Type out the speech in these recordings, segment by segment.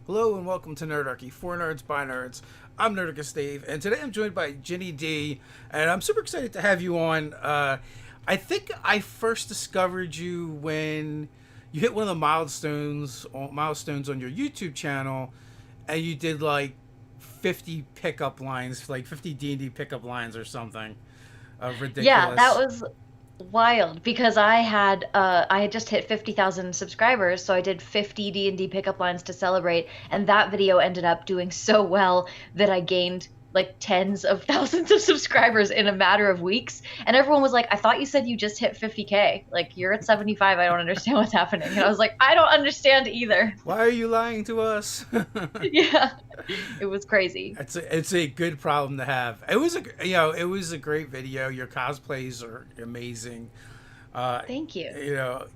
Hello and welcome to Nerdarchy, for nerds by nerds. I'm Nerdicus Dave, and today I'm joined by Ginny D, and I'm super excited to have you on. I think I first discovered you when you hit one of the milestones on your YouTube channel, and you did like 50 pickup lines, like 50 D&D pickup lines or something. Yeah, that Ridiculous. was wild because I had just hit 50,000 subscribers, so I did 50 D&D pickup lines to celebrate, and that video ended up doing so well that I gained like tens of thousands of subscribers in a matter of weeks. And everyone was like, "I thought you said you just hit 50K. Like you're at 75. I don't understand what's happening." And I was like, "I don't understand either." Why are you lying to us? Yeah, it was crazy. It's a good problem to have. It was a great video. Your cosplays are amazing. Uh, Thank you. you know,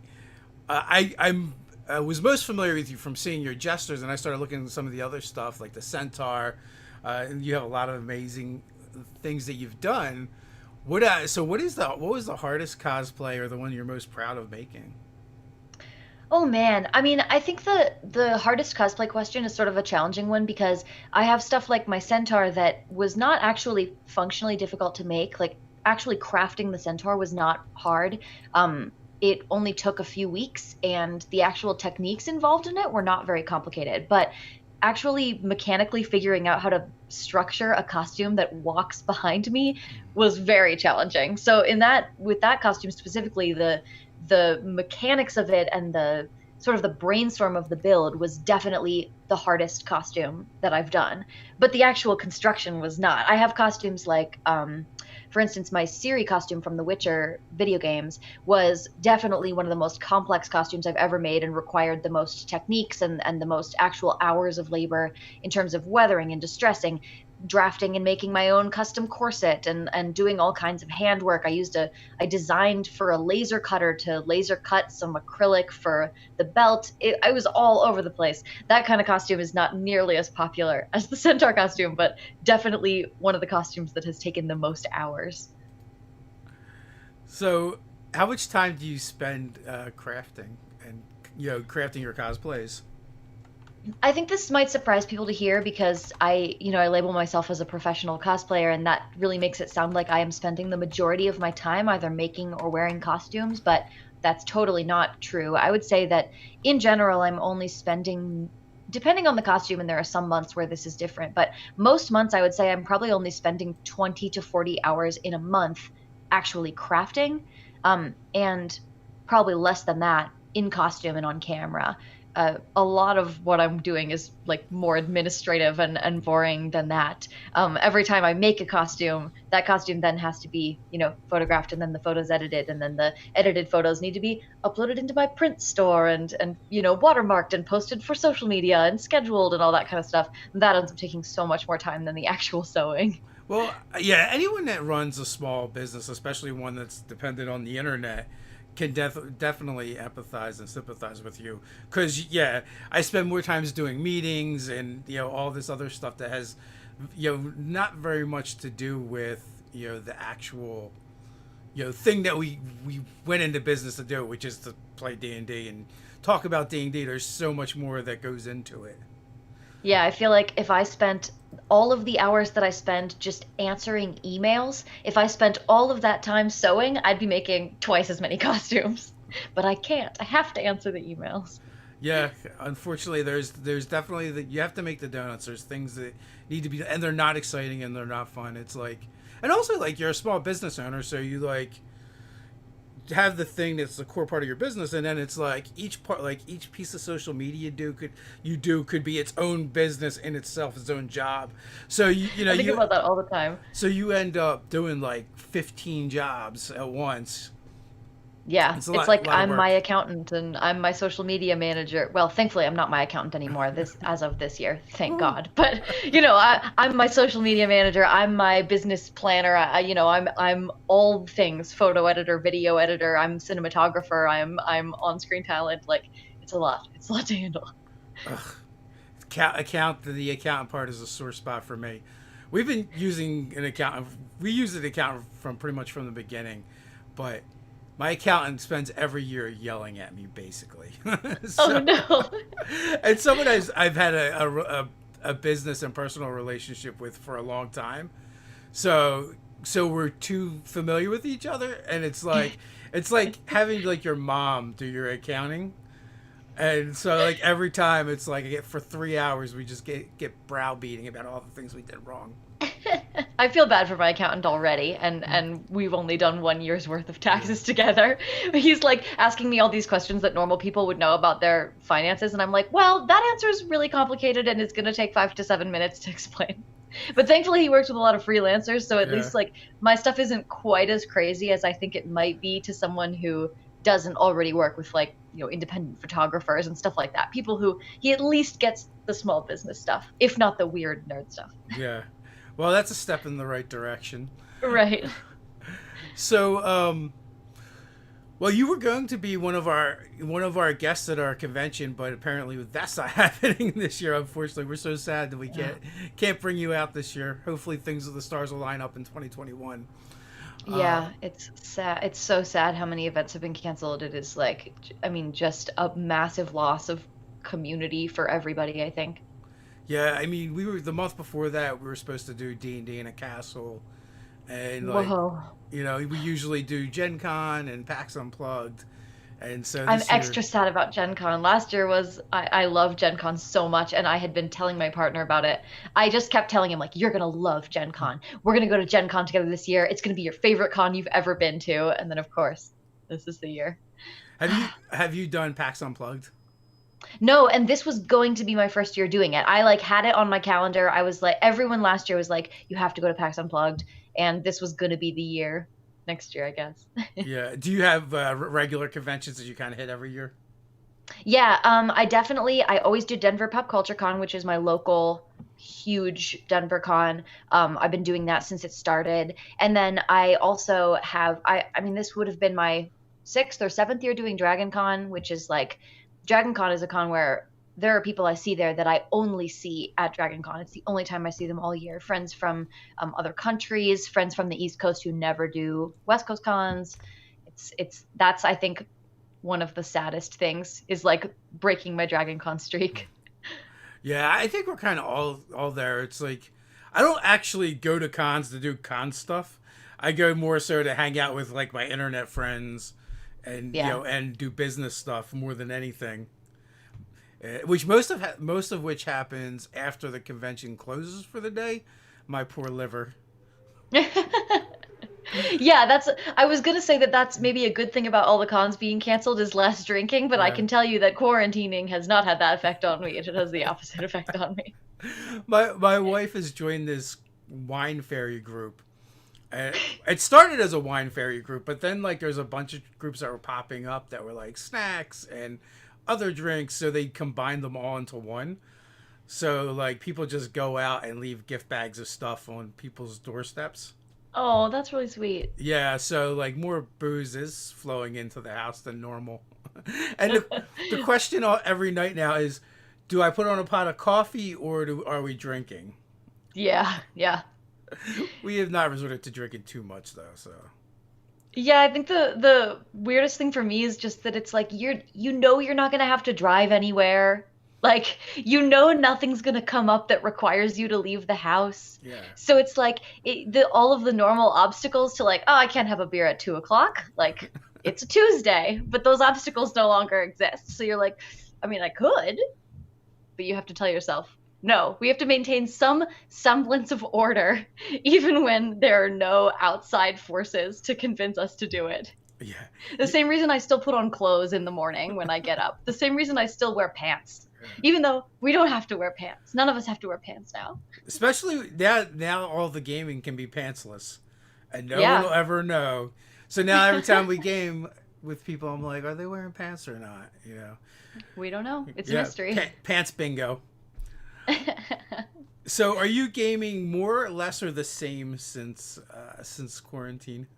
I was most familiar with you from seeing your gestures, and I started looking at some of the other stuff like the centaur. And you have a lot of amazing things that you've done. What was the hardest cosplay or the one you're most proud of making? Oh man, I mean, I think the hardest cosplay question is sort of a challenging one because I have stuff like my centaur that was not actually functionally difficult to make. Like actually crafting the centaur was not hard. It only took a few weeks, and the actual techniques involved in it were not very complicated. But actually mechanically figuring out how to structure a costume that walks behind me was very challenging. So in that with that costume specifically, the mechanics of it and the sort of the brainstorm of the build was definitely the hardest costume that I've done. But the actual construction was not. I have costumes like, for instance, my Ciri costume from the Witcher video games was definitely one of the most complex costumes I've ever made and required the most techniques and the most actual hours of labor in terms of weathering and distressing, drafting and making my own custom corset and doing all kinds of handwork. I designed for a laser cutter to laser cut some acrylic for the belt. I was all over the place. That kind of costume is not nearly as popular as the centaur costume, but definitely one of the costumes that has taken the most hours. So, how much time do you spend crafting and crafting your cosplays? I think this might surprise people to hear because I label myself as a professional cosplayer, and that really makes it sound like I am spending the majority of my time either making or wearing costumes, but that's totally not true. I would say that in general, I'm only spending, depending on the costume, and there are some months where this is different, but most months I would say I'm probably only spending 20 to 40 hours in a month actually crafting, and probably less than that in costume and on camera. A lot of what I'm doing is like more administrative and boring than that. Every time I make a costume, that costume then has to be, photographed, and then the photos edited, and then the edited photos need to be uploaded into my print store and watermarked and posted for social media and scheduled and all that kind of stuff. That ends up taking so much more time than the actual sewing. Well, yeah, anyone that runs a small business, especially one that's dependent on the internet, can definitely empathize and sympathize with you. Because, yeah, I spend more times doing meetings and, all this other stuff that has, not very much to do with, the actual, thing that we went into business to do, which is to play D&D and talk about D&D. There's so much more that goes into it. Yeah, I feel like if I spent all of the hours that I spend just answering emails, if I spent all of that time sewing, I'd be making twice as many costumes. But I can't. I have to answer the emails. Yeah, unfortunately, there's definitely that you have to make the donuts. There's things that need to be, and they're not exciting and they're not fun. It's like, and also like you're a small business owner, so you like have the thing that's the core part of your business, and then it's like each part, like each piece of social media could be its own business in itself, its own job. So I think about that all the time. you end up doing like 15 jobs at once. Yeah, It's a it's lot like lot of I'm my work. accountant and I'm my social media manager. Well, thankfully I'm not my accountant anymore this as of this year, thank God. But I'm my social media manager, I'm my business planner. I'm all things: photo editor, video editor, I'm cinematographer, I'm on-screen talent. Like it's a lot. It's a lot to handle. Ugh. The accountant part is a sore spot for me. We've been using an accountant. We use an accountant from pretty much from the beginning, but My accountant spends every year yelling at me, basically. Oh So, no. and someone I've had a business and personal relationship with for a long time. So so we're too familiar with each other, and it's like having like your mom do your accounting. And so like every time it's like I get for 3 hours we just get browbeating about all the things we did wrong. I feel bad for my accountant already, and we've only done 1 year's worth of Yeah. taxes together. He's like asking me all these questions that normal people would know about their finances, and I'm like, well, that answer is really complicated and it's going to take 5 to 7 minutes to explain. But thankfully, he works with a lot of freelancers, so at Yeah. least like my stuff isn't quite as crazy as I think it might be to someone who doesn't already work with like independent photographers and stuff like that. People who he at least gets the small business stuff, if not the weird nerd stuff. Yeah. Well, that's a step in the right direction. Right. So, well, you were going to be one of our guests at our convention, but apparently that's not happening this year. Unfortunately, we're so sad that we Yeah. can't bring you out this year. Hopefully, things of the stars will line up in 2021. Uh, Yeah, it's sad. It's so sad how many events have been canceled. It is like, I mean, just a massive loss of community for everybody, I think. yeah, I mean, we were the month before that. We were supposed to do D&D in a castle, and like, Whoa. we usually do Gen Con and PAX Unplugged, and so I'm this year, extra sad about Gen Con. Last year was, I love Gen Con so much, and I had been telling my partner about it. I just kept telling him, like, you're gonna love Gen Con. We're gonna go to Gen Con together this year. It's gonna be your favorite con you've ever been to. And then, of course, this is the year. have you done PAX Unplugged? No, and this was going to be my first year doing it. I like had it on my calendar. I was like, everyone last year was like, you have to go to PAX Unplugged, and this was going to be the year next year, I guess. Yeah. Do you have regular conventions that you kind of hit every year? Yeah, I always do Denver Pop Culture Con, which is my local huge Denver con. I've been doing that since it started. And then I also have I mean this would have been my 6th or 7th year doing Dragon Con, which is like Dragon Con is a con where there are people I see there that I only see at Dragon Con. It's the only time I see them all year. Friends from other countries, friends from the East Coast who never do West Coast cons. It's that's I think one of the saddest things is like breaking my Dragon Con streak. Yeah, I think we're kind of all there. It's like I don't actually go to cons to do con stuff. I go more so to hang out with like my internet friends, and Yeah. and do business stuff more than anything. Which most of which happens after the convention closes for the day. My poor liver. Yeah, that's I was gonna say that that's maybe a good thing about all the cons being canceled is less drinking, but I Yeah. can tell you that quarantining has not had that effect on me. It has the opposite effect on me. My wife has joined this wine fairy group. It started as a wine fairy group, but then like there's a bunch of groups that were popping up that were like snacks and other drinks, so they combined them all into one. So like people just go out and leave gift bags of stuff on people's doorsteps. Oh, that's really sweet. Yeah, so like more booze is flowing into the house than normal. And the question every night now is, do I put on a pot of coffee or are we drinking? Yeah, yeah. We have not resorted to drinking too much though, so Yeah, I think the weirdest thing for me is just that it's like you're not gonna have to drive anywhere. Like nothing's gonna come up that requires you to leave the house. yeah. So it's like all of the normal obstacles to like, oh, I can't have a beer at 2 o'clock. Like it's a Tuesday, but those obstacles no longer exist. So you're like, I mean, I could, but you have to tell yourself, no, we have to maintain some semblance of order, even when there are no outside forces to convince us to do it. Yeah. The same reason I still put on clothes in the morning when I get up. The same reason I still wear pants. Even though we don't have to wear pants. None of us have to wear pants now. Especially now all the gaming can be pantsless. And no one Yeah. will ever know. So now every time we game with people I'm like, are they wearing pants or not? We don't know. It's a Yeah. mystery. Pants bingo. So are you gaming more or less or the same since quarantine?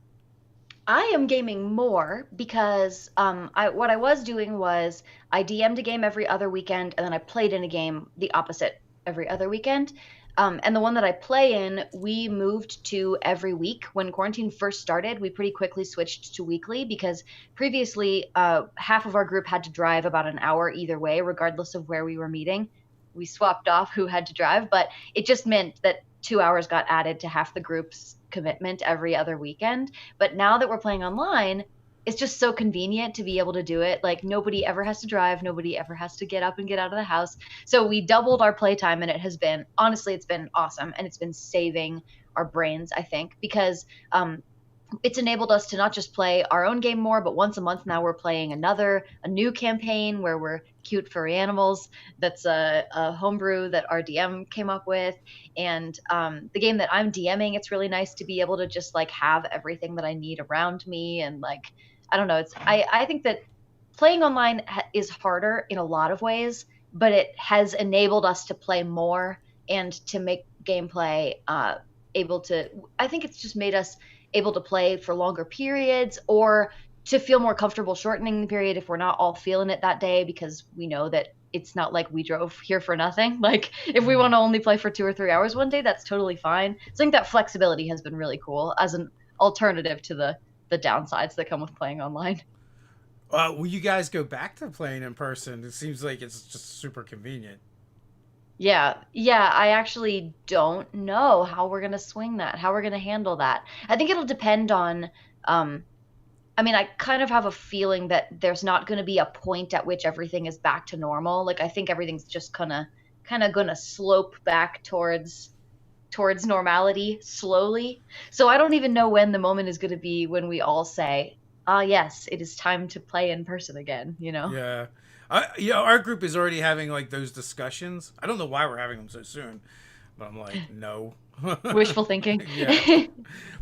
I am gaming more because what I was doing was I DM'd a game every other weekend and then I played in a game the opposite every other weekend. And the one that I play in, we moved to every week. When quarantine first started, we pretty quickly switched to weekly because previously, half of our group had to drive about an hour either way, regardless of where we were meeting. We swapped off who had to drive, but it just meant that 2 hours got added to half the group's commitment every other weekend. But now that we're playing online, it's just so convenient to be able to do it. Like nobody ever has to drive, nobody ever has to get up and get out of the house. So we doubled our playtime, and it has been honestly, it's been awesome, and it's been saving our brains, I think, because it's enabled us to not just play our own game more, but once a month now we're playing a new campaign where we're cute furry animals. That's a homebrew that our DM came up with, and the game that I'm DMing, it's really nice to be able to just like have everything that I need around me, and like I don't know, I think that playing online is harder in a lot of ways, but it has enabled us to play more and to make gameplay able to. I think it's just made us able to play for longer periods or to feel more comfortable shortening the period if we're not all feeling it that day because we know that it's not like we drove here for nothing. Like if we want to only play for 2 or 3 hours one day, that's totally fine. So I think that flexibility has been really cool as an alternative to the downsides that come with playing online. Will you guys go back to playing in person? It seems like it's just super convenient. Yeah, yeah, I actually don't know how we're gonna swing that, how we're gonna handle that. I think it'll depend on, um, I mean, I kind of have a feeling that there's not gonna be a point at which everything is back to normal. Like I think everything's just kind of gonna slope back towards normality slowly. So I don't even know when the moment is gonna be when we all say, "Ah, yes, it is time to play in person again," you know? Yeah. Our group is already having like those discussions. I don't know why we're having them so soon, but I'm like, no. Wishful thinking. Yeah.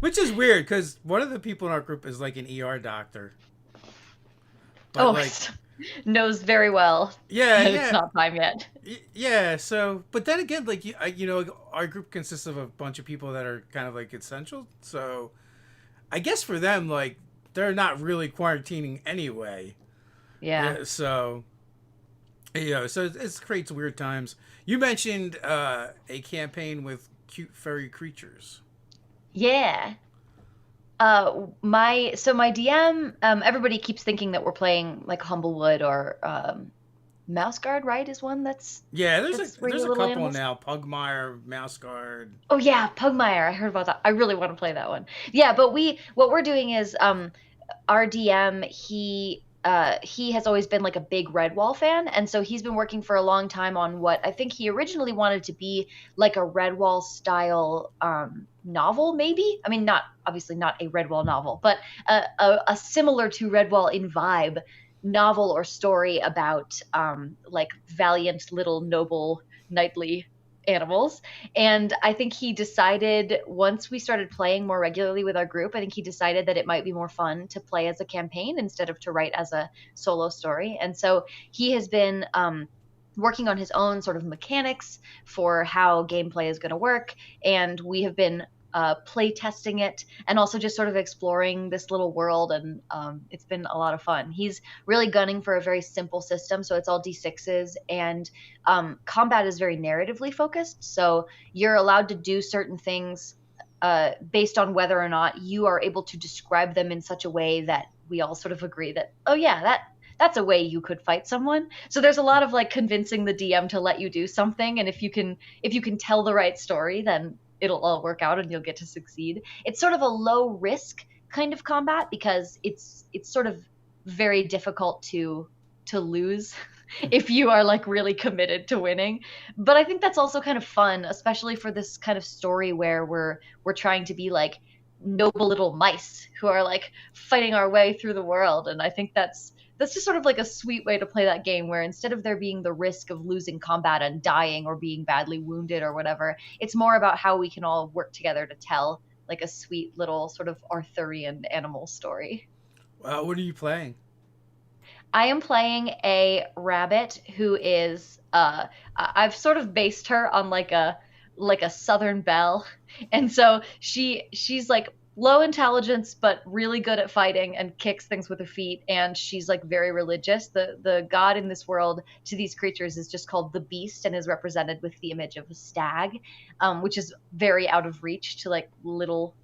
Which is weird because one of the people in our group is like an ER doctor. But Oh, like, knows very well yeah, that it's yeah, not time yet. yeah. So, but then again, like, our group consists of a bunch of people that are kind of like essential. So, I guess for them, like, they're not really quarantining anyway. Yeah. Yeah, so so it creates weird times. You mentioned a campaign with cute furry creatures. Yeah. My DM, everybody keeps thinking that we're playing like Humblewood or Mouse Guard, right? Is one Yeah, that's where there's you a little couple animals. now. Pugmire, Mouse Guard. Oh yeah, Pugmire. I heard about that. I really want to play that one. Yeah, but what we're doing is our DM, he has always been like a big Redwall fan, and so he's been working for a long time on what I think he originally wanted to be like a Redwall style novel, maybe. I mean, not obviously not a Redwall novel, but a similar to Redwall in vibe novel or story about like valiant little noble knightly animals. And I think he decided once we started playing more regularly with our group, I think he decided that it might be more fun to play as a campaign instead of to write as a solo story. And so he has been working on his own sort of mechanics for how gameplay is going to work. And we have been play testing it and also just sort of exploring this little world. And it's been a lot of fun. He's really gunning for a very simple system. So it's all D6s, and combat is very narratively focused. So you're allowed to do certain things based on whether or not you are able to describe them in such a way that we all sort of agree that, oh, yeah, that's a way you could fight someone. So there's a lot of like convincing the DM to let you do something, and if you can tell the right story, then it'll all work out and you'll get to succeed. It's sort of a low risk kind of combat because it's sort of very difficult to lose if you are like really committed to winning. But I think that's also kind of fun, especially for this kind of story where we're trying to be like noble little mice who are like fighting our way through the world. And I think that's just sort of like a sweet way to play that game where instead of there being the risk of losing combat and dying or being badly wounded or whatever, it's more about how we can all work together to tell like a sweet little sort of Arthurian animal story. What are you playing? I am playing a rabbit who is I've sort of based her on like a Southern belle. And so she's like low intelligence but really good at fighting and kicks things with her feet, and she's like very religious. The god in this world to these creatures is just called the beast and is represented with the image of a stag, which is very out of reach to like little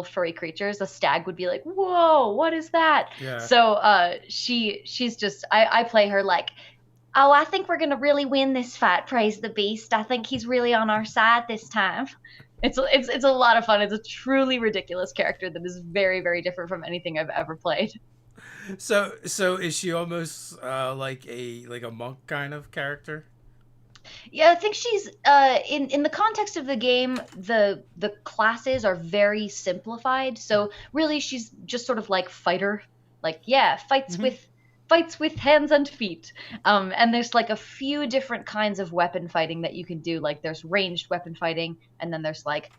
furry creatures. A stag would be like, whoa, what is that? Yeah. So she's just I play her like, oh, I think we're gonna really win this fight. Praise the beast. I think he's really on our side this time. It's a lot of fun. It's a truly ridiculous character that is very very different from anything I've ever played. So is she almost like a monk kind of character? Yeah, I think she's in the context of the game, the classes are very simplified. So really she's just sort of like fighter. Like yeah, Mm-hmm. fights with hands and feet. And there's like a few different kinds of weapon fighting that you can do. Like there's ranged weapon fighting, and then there's like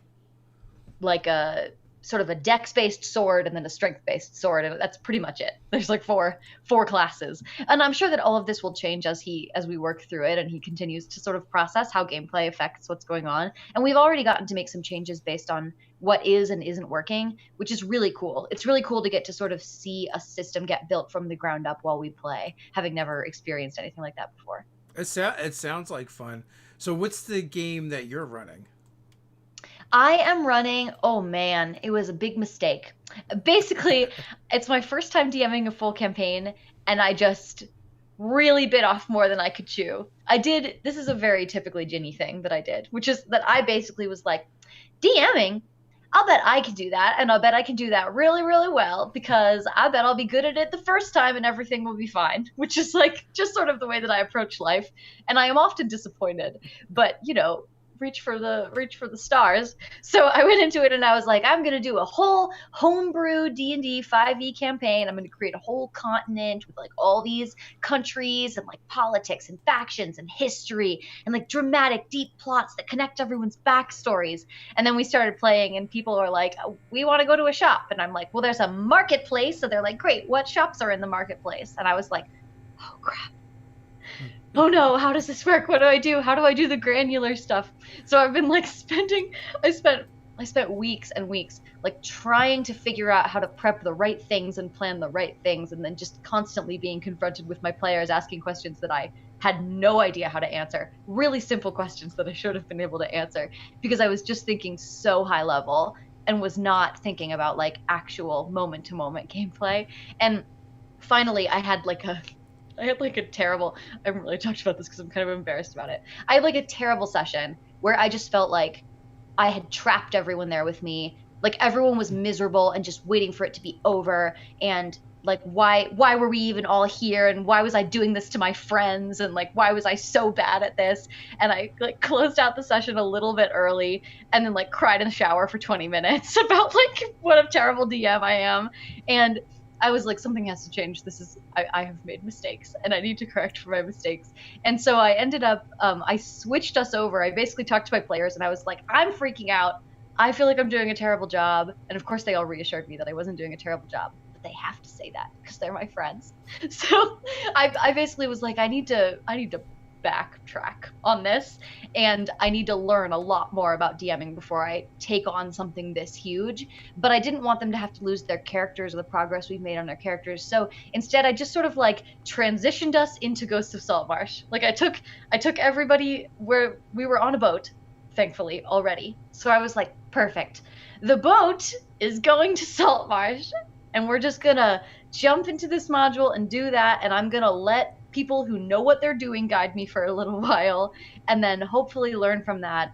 a sort of a dex based sword and then a strength based sword, and that's pretty much it. There's like four classes, and I'm sure that all of this will change as we work through it and he continues to sort of process how gameplay affects what's going on. And we've already gotten to make some changes based on what is and isn't working, which is really cool. It's really cool to get to sort of see a system get built from the ground up while we play, having never experienced anything like that before. It sounds like fun. So what's the game that you're running? I am running. Oh man, it was a big mistake. Basically, it's my first time DMing a full campaign, and I just really bit off more than I could chew. I did. This is a very typically Ginny thing that I did, which is that I basically was like, DMing. I'll bet I can do that, and I'll bet I can do that really, really well because I bet I'll be good at it the first time and everything will be fine, which is like just sort of the way that I approach life. And I am often disappointed, but reach for the stars. So I went into it and I was like, I'm gonna do a whole homebrew D&D 5e campaign. I'm gonna create a whole continent with like all these countries and like politics and factions and history and like dramatic deep plots that connect everyone's backstories. And then we started playing and people were like, oh, we want to go to a shop. And I'm like, well, there's a marketplace. So they're like, great, what shops are in the marketplace? And I was like, oh crap, oh no, how does this work? What do I do? How do I do the granular stuff? So I've been like I spent I spent weeks and weeks like trying to figure out how to prep the right things and plan the right things, and then just constantly being confronted with my players asking questions that I had no idea how to answer. Really simple questions that I should have been able to answer because I was just thinking so high level and was not thinking about like actual moment to moment gameplay. And finally I had like a terrible, I haven't really talked about this because I'm kind of embarrassed about it. I had like a terrible session where I just felt like I had trapped everyone there with me. Like everyone was miserable and just waiting for it to be over. And like, why were we even all here? And why was I doing this to my friends? And like, why was I so bad at this? And I like closed out the session a little bit early and then like cried in the shower for 20 minutes about like what a terrible DM I am. And I was like, something has to change. I have made mistakes and I need to correct for my mistakes. And so I ended up, I switched us over. I basically talked to my players and I was like, I'm freaking out. I feel like I'm doing a terrible job. And of course, they all reassured me that I wasn't doing a terrible job. But they have to say that because they're my friends. So I basically was like, I need to backtrack on this, and I need to learn a lot more about DMing before I take on something this huge. But I didn't want them to have to lose their characters or the progress we've made on their characters. So instead, I just sort of like transitioned us into Ghosts of Saltmarsh. Like I took everybody where we were on a boat, thankfully already. So I was like, perfect. The boat is going to Saltmarsh, and we're just gonna jump into this module and do that. And I'm gonna let people who know what they're doing guide me for a little while, and then hopefully learn from that.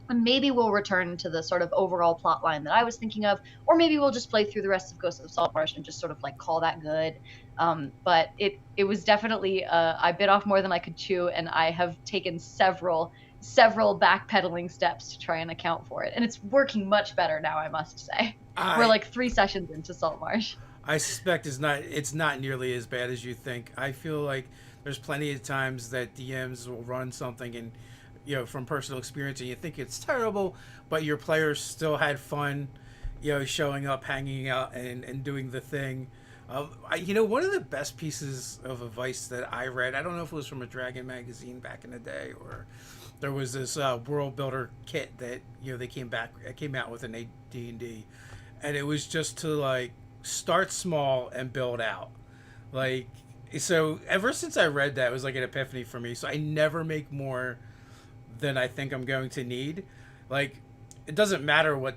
And maybe we'll return to the sort of overall plot line that I was thinking of, or maybe we'll just play through the rest of Ghost of Saltmarsh and just sort of like call that good. But it was definitely I bit off more than I could chew, and I have taken several backpedaling steps to try and account for it, and it's working much better now, I must say. We're I like 3 sessions into Saltmarsh. I suspect it's not nearly as bad as you think. I feel like there's plenty of times that DMs will run something and from personal experience and you think it's terrible, but your players still had fun, showing up, hanging out, and doing the thing. One of the best pieces of advice that I read, I don't know if it was from a Dragon magazine back in the day or there was this world builder kit that they came out with in AD&D, and it was just to like start small and build out. Like, so ever since I read that, it was like an epiphany for me. So I never make more than I think I'm going to need. Like, it doesn't matter what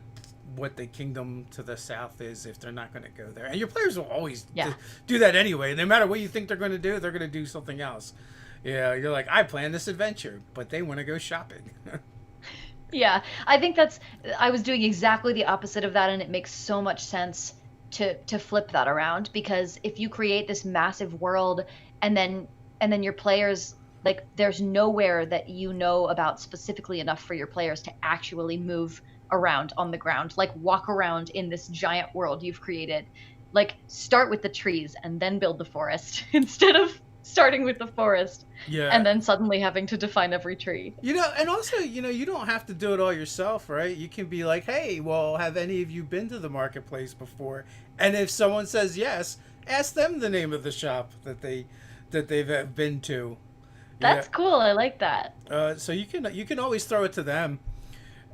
the kingdom to the south is if they're not going to go there. And your players will always Yeah. do that anyway. No matter what you think they're going to do, they're going to do something else. Yeah, you're like, I planned this adventure, but they want to go shopping. Yeah, I think I was doing exactly the opposite of that, and it makes so much sense to flip that around because if you create this massive world and then your players like there's nowhere that you know about specifically enough for your players to actually move around on the ground, like walk around in this giant world you've created. Like start with the trees and then build the forest instead of starting with the forest Yeah. and then suddenly having to define every tree. And also, you don't have to do it all yourself, right? You can be like, hey, well, have any of you been to the marketplace before? And if someone says yes, ask them the name of the shop that they've been to. Yeah. That's cool. I like that. So you can always throw it to them.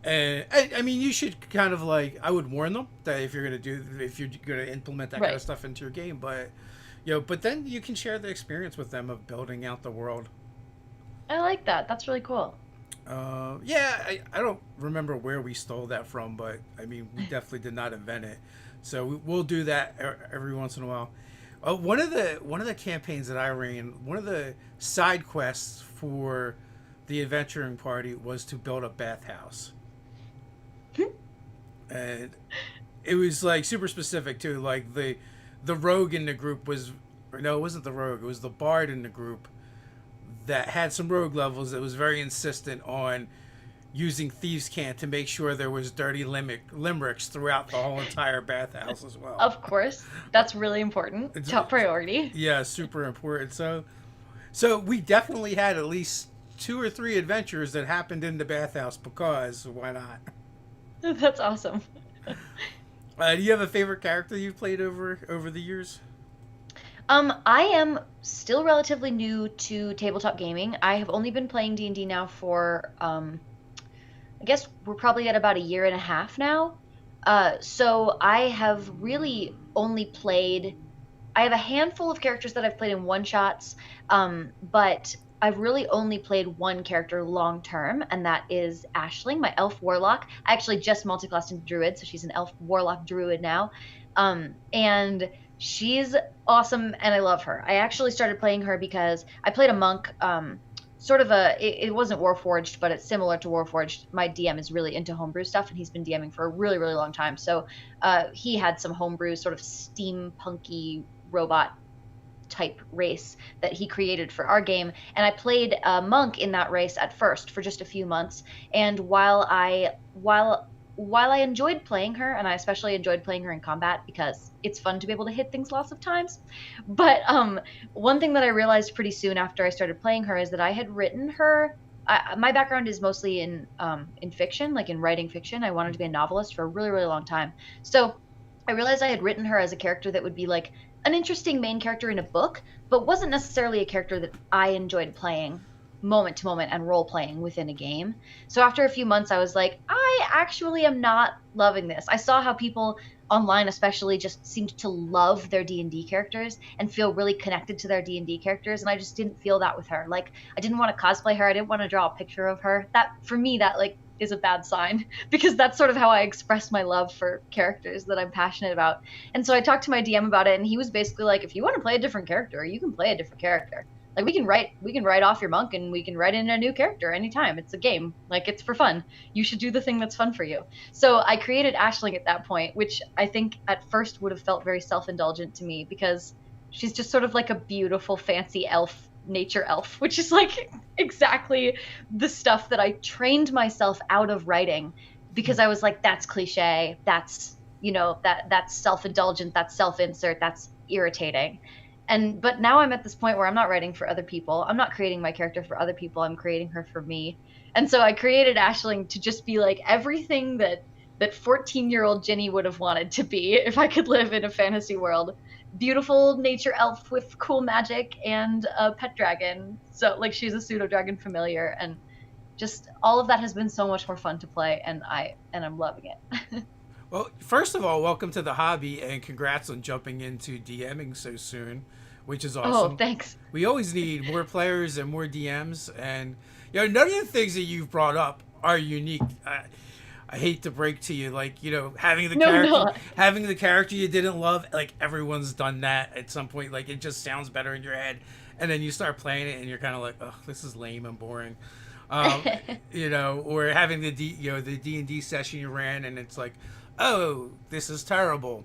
And I mean, you should kind of like I would warn them that if you're gonna implement that kind of Right. stuff into your game, but then you can share the experience with them of building out the world. I like that. That's really cool. Yeah, I don't remember where we stole that from, but I mean, we definitely did not invent it. So we'll do that every once in a while. One of the campaigns that I ran, one of the side quests for the adventuring party was to build a bathhouse, and it was like super specific too. Like the rogue in the group was, or no, it wasn't the rogue. It was the bard in the group that had some rogue levels that was very insistent on using thieves' cant to make sure there was dirty limericks throughout the whole entire bathhouse as well. Of course. That's really important. It's, Top priority. yeah, super important. So we definitely had at least two or three adventures that happened in the bathhouse because why not? That's awesome. Do you have a favorite character you've played over the years? I am still relatively new to tabletop gaming. I have only been playing D&D now for I guess we're probably at about a year and a half now. So I have really only played. I have a handful of characters that I've played in one shots, but I've really only played one character long term, and that is Ashling, my elf warlock. I actually just multiclassed into druid, so she's an elf warlock druid now, and she's awesome, and I love her. I actually started playing her because I played a monk. Sort of it wasn't Warforged, but it's similar to Warforged. My DM is really into homebrew stuff, and he's been DMing for a really, really long time. So he had some homebrew, sort of steampunky robot type race that he created for our game, and I played a monk in that race at first for just a few months. And while I enjoyed playing her, and I especially enjoyed playing her in combat because it's fun to be able to hit things lots of times, but one thing that I realized pretty soon after I started playing her is that I had written her. My background is mostly in fiction, like in writing fiction. I wanted to be a novelist for a really, really long time. So I realized I had written her as a character that would be like an interesting main character in a book, but wasn't necessarily a character that I enjoyed playing moment to moment and role playing within a game. So after a few months, I was like, I actually am not loving this. I saw how people online especially just seemed to love their D&D characters and feel really connected to their D&D characters, and I just didn't feel that with her. Like I didn't want to cosplay her, I didn't want to draw a picture of her. That for me that like is a bad sign because that's sort of how I express my love for characters that I'm passionate about. And so I talked to my DM about it, and he was basically like, if you want to play a different character, you can play a different character. Like we can write off your monk and we can write in a new character anytime. It's a game. Like it's for fun. You should do the thing that's fun for you. So I created Ashling at that point, which I think at first would have felt very self-indulgent to me because she's just sort of like a beautiful fancy elf, nature elf, which is like exactly the stuff that I trained myself out of writing because I was like, that's cliche. That's, that's self-indulgent. That's self-insert. That's irritating. But now I'm at this point where I'm not writing for other people. I'm not creating my character for other people. I'm creating her for me. And so I created Ashling to just be like everything that 14-year-old Ginny would have wanted to be if I could live in a fantasy world. Beautiful nature elf with cool magic and a pet dragon. So like she's a pseudo dragon familiar, and just all of that has been so much more fun to play, and I'm loving it. Well, first of all, welcome to the hobby and congrats on jumping into DMing so soon, which is Oh, awesome. thanks. We always need more players and more DMs, and none of the things that you've brought up are unique. I hate to break to you, like No, no. having the character you didn't love. Like everyone's done that at some point. Like it just sounds better in your head, and then you start playing it, and you're kind of like, oh, this is lame and boring. Um, or having the D&D session you ran, and it's like, oh, this is terrible.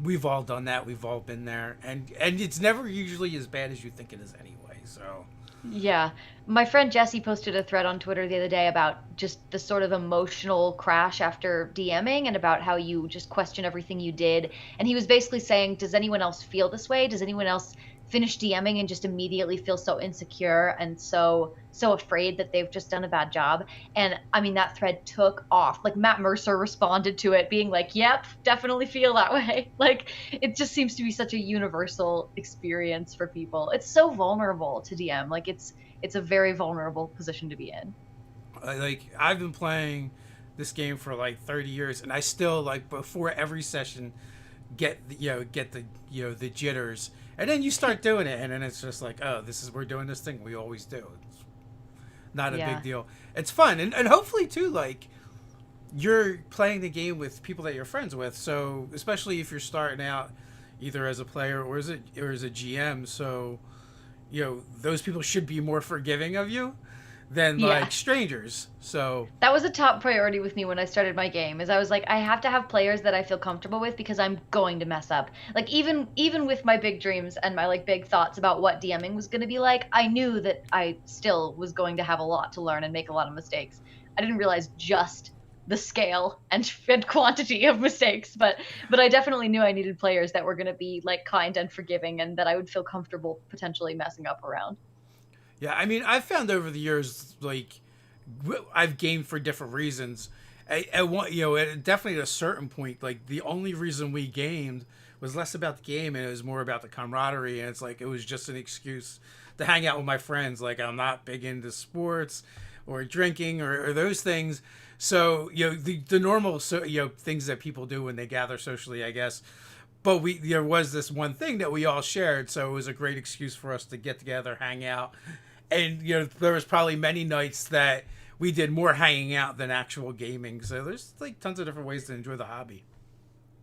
We've all done that. We've all been there, and it's never usually as bad as you think it is anyway. So Yeah. My friend Jesse posted a thread on Twitter the other day about just the sort of emotional crash after DMing and about how you just question everything you did. And he was basically saying, does anyone else feel this way? Does anyone else finish DMing and just immediately feel so insecure and so afraid that they've just done a bad job? And I mean, that thread took off. Like Matt Mercer responded to it being like, yep, definitely feel that way. Like it just seems to be such a universal experience for people. It's so vulnerable to DM. Like it's a very vulnerable position to be in. like I've been playing this game for like 30 years, and I still like before every session get the the jitters, and then you start doing it, and then it's just like, oh, this is we're doing this thing we always do. It's not a Yeah. big deal. It's fun, and hopefully too, like you're playing the game with people that you're friends with. So especially if you're starting out either as a player or as a GM, so those people should be more forgiving of you than Yeah. like strangers. So That was a top priority with me when I started my game. Is I was like, I have to have players that I feel comfortable with because I'm going to mess up. Like even with my big dreams and my like big thoughts about what DMing was going to be like, I knew that I still was going to have a lot to learn and make a lot of mistakes. I didn't realize just the scale and quantity of mistakes, but I definitely knew I needed players that were going to be like kind and forgiving and that I would feel comfortable potentially messing up around. yeah, I mean, I've found over the years, like I've gamed for different reasons. At one, definitely at a certain point, like the only reason we gamed was less about the game and it was more about the camaraderie. And it's like it was just an excuse to hang out with my friends. Like I'm not big into sports or drinking or those things. So the normal things that people do when they gather socially, I guess. But there was this one thing that we all shared, so it was a great excuse for us to get together, hang out, and there was probably many nights that we did more hanging out than actual gaming. So there's like tons of different ways to enjoy the hobby.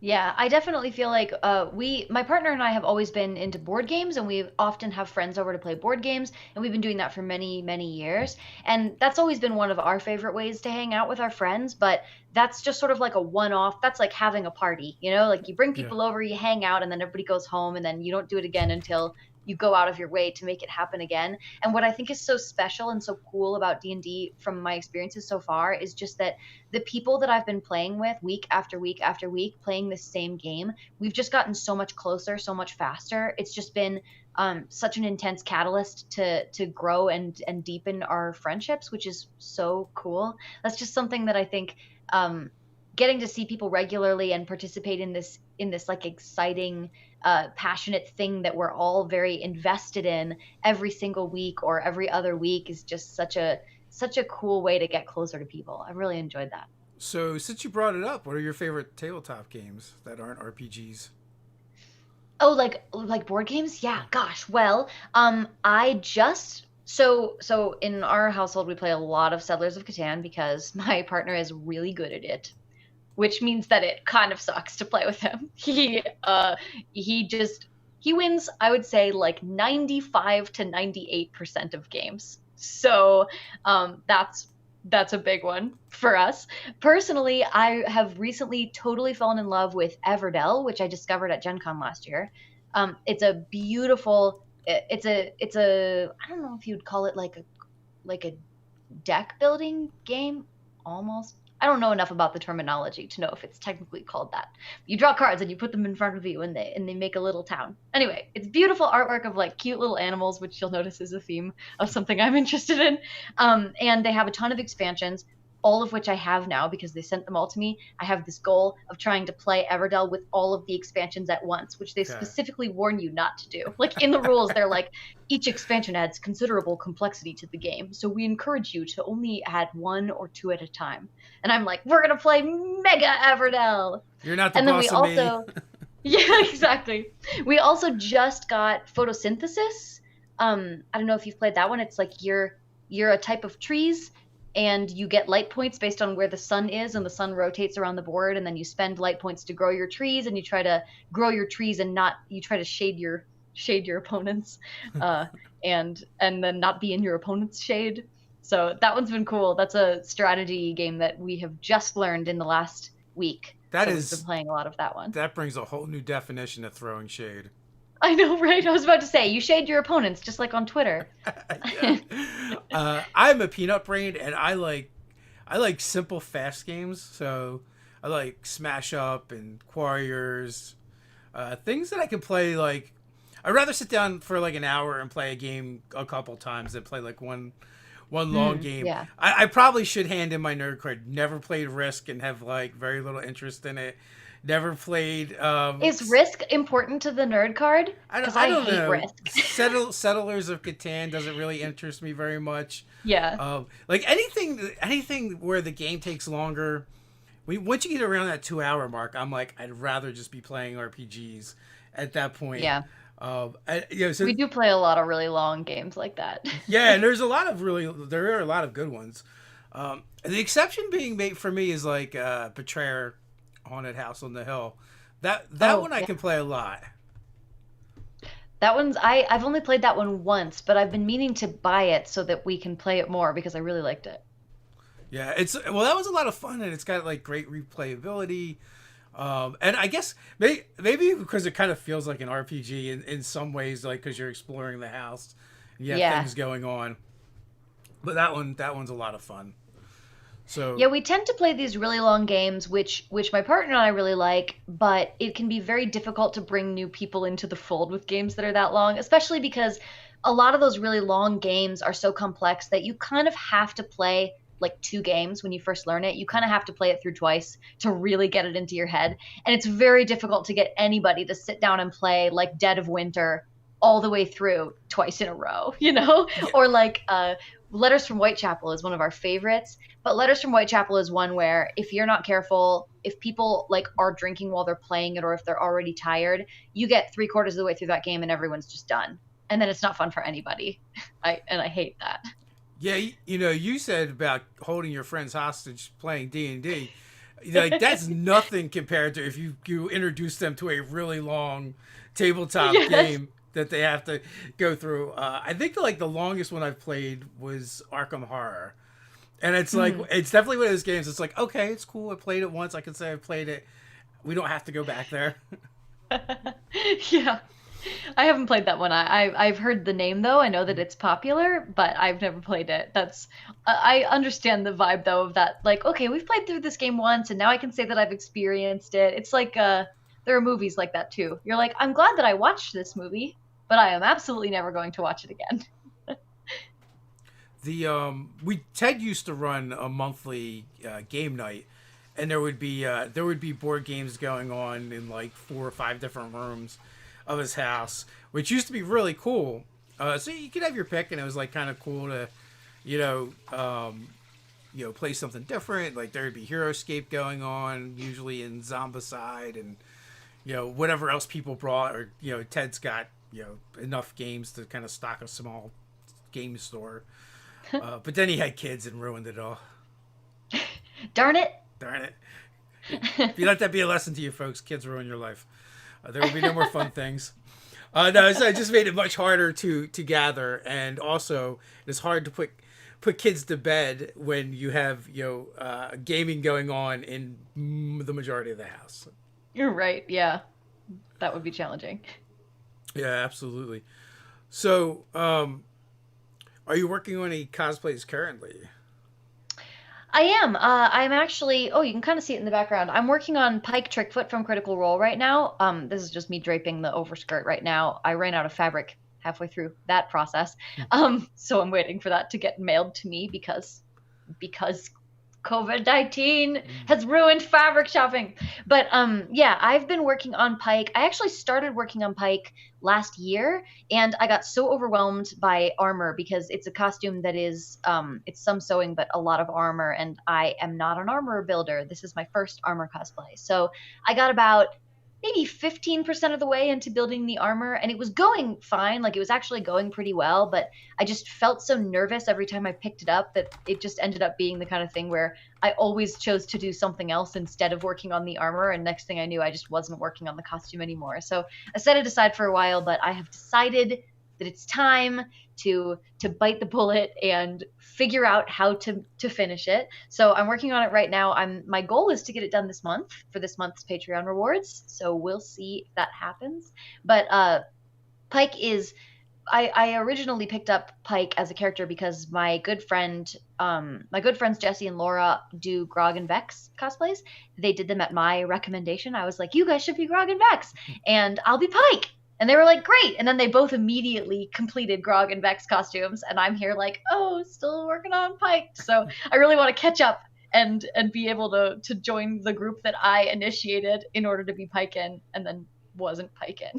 Yeah, I definitely feel like my partner and I have always been into board games, and we often have friends over to play board games, and we've been doing that for many, many years. And that's always been one of our favorite ways to hang out with our friends, but that's just sort of like a one-off. That's like having a party, like you bring Yeah. people over, you hang out, and then everybody goes home, and then you don't do it again until you go out of your way to make it happen again. And what I think is so special and so cool about D&D from my experiences so far is just that the people that I've been playing with week after week after week, playing this same game, we've just gotten so much closer, so much faster. It's just been such an intense catalyst to grow and deepen our friendships, which is so cool. That's just something that I think getting to see people regularly and participate in this like exciting passionate thing that we're all very invested in every single week or every other week is just such a cool way to get closer to people. I really enjoyed that. So since you brought it up, what are your favorite tabletop games that aren't RPGs? Oh, like board games? Yeah, gosh. Well, I just so in our household we play a lot of Settlers of Catan because my partner is really good at it, which means that it kind of sucks to play with him. He wins, I would say, like 95 to 98% of games. So that's a big one for us. Personally, I have recently totally fallen in love with Everdell, which I discovered at Gen Con last year. It's a beautiful it's a I don't know if you'd call it like a deck building game almost. I don't know enough about the terminology to know if it's technically called that. You draw cards and you put them in front of you and they make a little town. Anyway, it's beautiful artwork of like cute little animals, which you'll notice is a theme of something I'm interested in. And they have a ton of expansions. all of which I have now because they sent them all to me. I have this goal of trying to play Everdell with all of the expansions at once, which they Okay. specifically warn you not to do. Like in the rules, they're like, each expansion adds considerable complexity to the game, so we encourage you to only add one or two at a time. And I'm like, we're gonna play Mega Everdell. You're not the And then we boss of me. also, yeah, exactly. We also just got photosynthesis. I don't know if you've played that one. It's like you're a type of trees and you get light points based on where the sun is, and the sun rotates around the board, and then you spend light points to grow your trees, and you try to grow your trees and not you try to shade your opponents, uh, and then not be in your opponent's shade. So that one's been cool. That's a strategy game that we have just learned in the last week. That So we've been is playing a lot of that one. that brings a whole new definition of throwing shade. I know, right? I was about to say, you shade your opponents just like on Twitter. Yeah. I'm a peanut brain, and I like simple, fast games. So I like Smash Up and Quarriors, things that I can play. Like I'd rather sit down for like an hour and play a game a couple times than play like one long game. Yeah. I probably should hand in my nerd card. Never played Risk and have like very little interest in it. Never played. Is Risk important to the nerd card? Because I I don't hate know. Risk. Settlers of Catan doesn't really interest me very much. Yeah. Like anything where the game takes longer. Once you get around that 2 hour mark, I'm like, I'd rather just be playing RPGs at that point. Yeah. So We do play a lot of really long games like that. yeah, and there are a lot of good ones. The exception being made for me is like Betrayer, Haunted House on the Hill. That Oh, one I yeah. can play a lot. That one's I've only played that one once, but I've been meaning to buy it so that we can play it more because I really liked it. Yeah, that was a lot of fun, and it's got like great replayability. And I guess maybe because it kind of feels like an RPG in some ways, like because you're exploring the house, and you have Yeah. things going on. But that one's a lot of fun. So Yeah, we tend to play these really long games, which my partner and I really like, but it can be very difficult to bring new people into the fold with games that are that long, especially because a lot of those really long games are so complex that you kind of have to play like two games when you first learn it. You kind of have to play it through twice to really get it into your head. And it's very difficult to get anybody to sit down and play like Dead of Winter all the way through twice in a row, you know? yeah, Or like Letters from Whitechapel is one of our favorites, but Letters from Whitechapel is one where if you're not careful, if people like are drinking while they're playing it or if they're already tired, you get three-quarters of the way through that game and everyone's just done. And then it's not fun for anybody. I hate that. yeah, you said about holding your friends hostage playing D&D. Like that's nothing compared to if you introduce them to a really long tabletop Yes. game that they have to go through. I think like the longest one I've played was Arkham Horror, and it's like Mhm. it's definitely one of those games. It's like okay, it's cool. I played it once. I can say I played it. We don't have to go back there. Yeah. I haven't played that one. I've heard the name though. I know that it's popular, but I've never played it. I understand the vibe though of that. Like, okay, we've played through this game once, and now I can say that I've experienced it. It's like there are movies like that too. You're like, I'm glad that I watched this movie, but I am absolutely never going to watch it again. The we Ted used to run a monthly game night, and there would be board games going on in like 4 or 5 different rooms of his house, which used to be really cool. So you could have your pick, and it was like kind of cool to, you know, play something different. Like there would be Heroescape going on, usually in Zombicide, and whatever else people brought, or Ted's got enough games to kind of stock a small game store. But then he had kids and ruined it all. Darn it. Darn it! If you let that be a lesson to you folks, kids ruin your life. There will be no more fun things. No, so it just made it much harder to gather, and also it's hard to put kids to bed when you have gaming going on in the majority of the house. You're right. Yeah. That would be challenging. Yeah, absolutely. So, are you working on any cosplays currently? I am. I'm actually. Oh, you can kind of see it in the background. I'm working on Pike Trickfoot from Critical Role right now. This is just me draping the overskirt right now. I ran out of fabric halfway through that process. So I'm waiting for that to get mailed to me because COVID-19 Mm. has ruined fabric shopping. But yeah, I've been working on Pike. I actually started working on Pike last year, and I got so overwhelmed by armor because it's a costume that is it's some sewing but a lot of armor, and I am not an armor builder. This is my first armor cosplay. So I got about maybe 15% of the way into building the armor, and it was going fine. Like, it was actually going pretty well, but I just felt so nervous every time I picked it up that it just ended up being the kind of thing where I always chose to do something else instead of working on the armor, and next thing I knew I just wasn't working on the costume anymore. So I set it aside for a while, but I have decided that it's time to bite the bullet and figure out how to finish it. So I'm working on it right now. My goal is to get it done this month for this month's Patreon rewards. So we'll see if that happens. But Pike is I originally picked up Pike as a character because my good friends Jesse and Laura do Grog and Vex cosplays. They did them at my recommendation. I was like, you guys should be Grog and Vex, and I'll be Pike. And they were like, great. And then they both immediately completed Grog and Vex costumes, and I'm here like, oh, still working on Pike. So I really want to catch up and be able to join the group that I initiated in order to be Pike in, and then wasn't Pike in.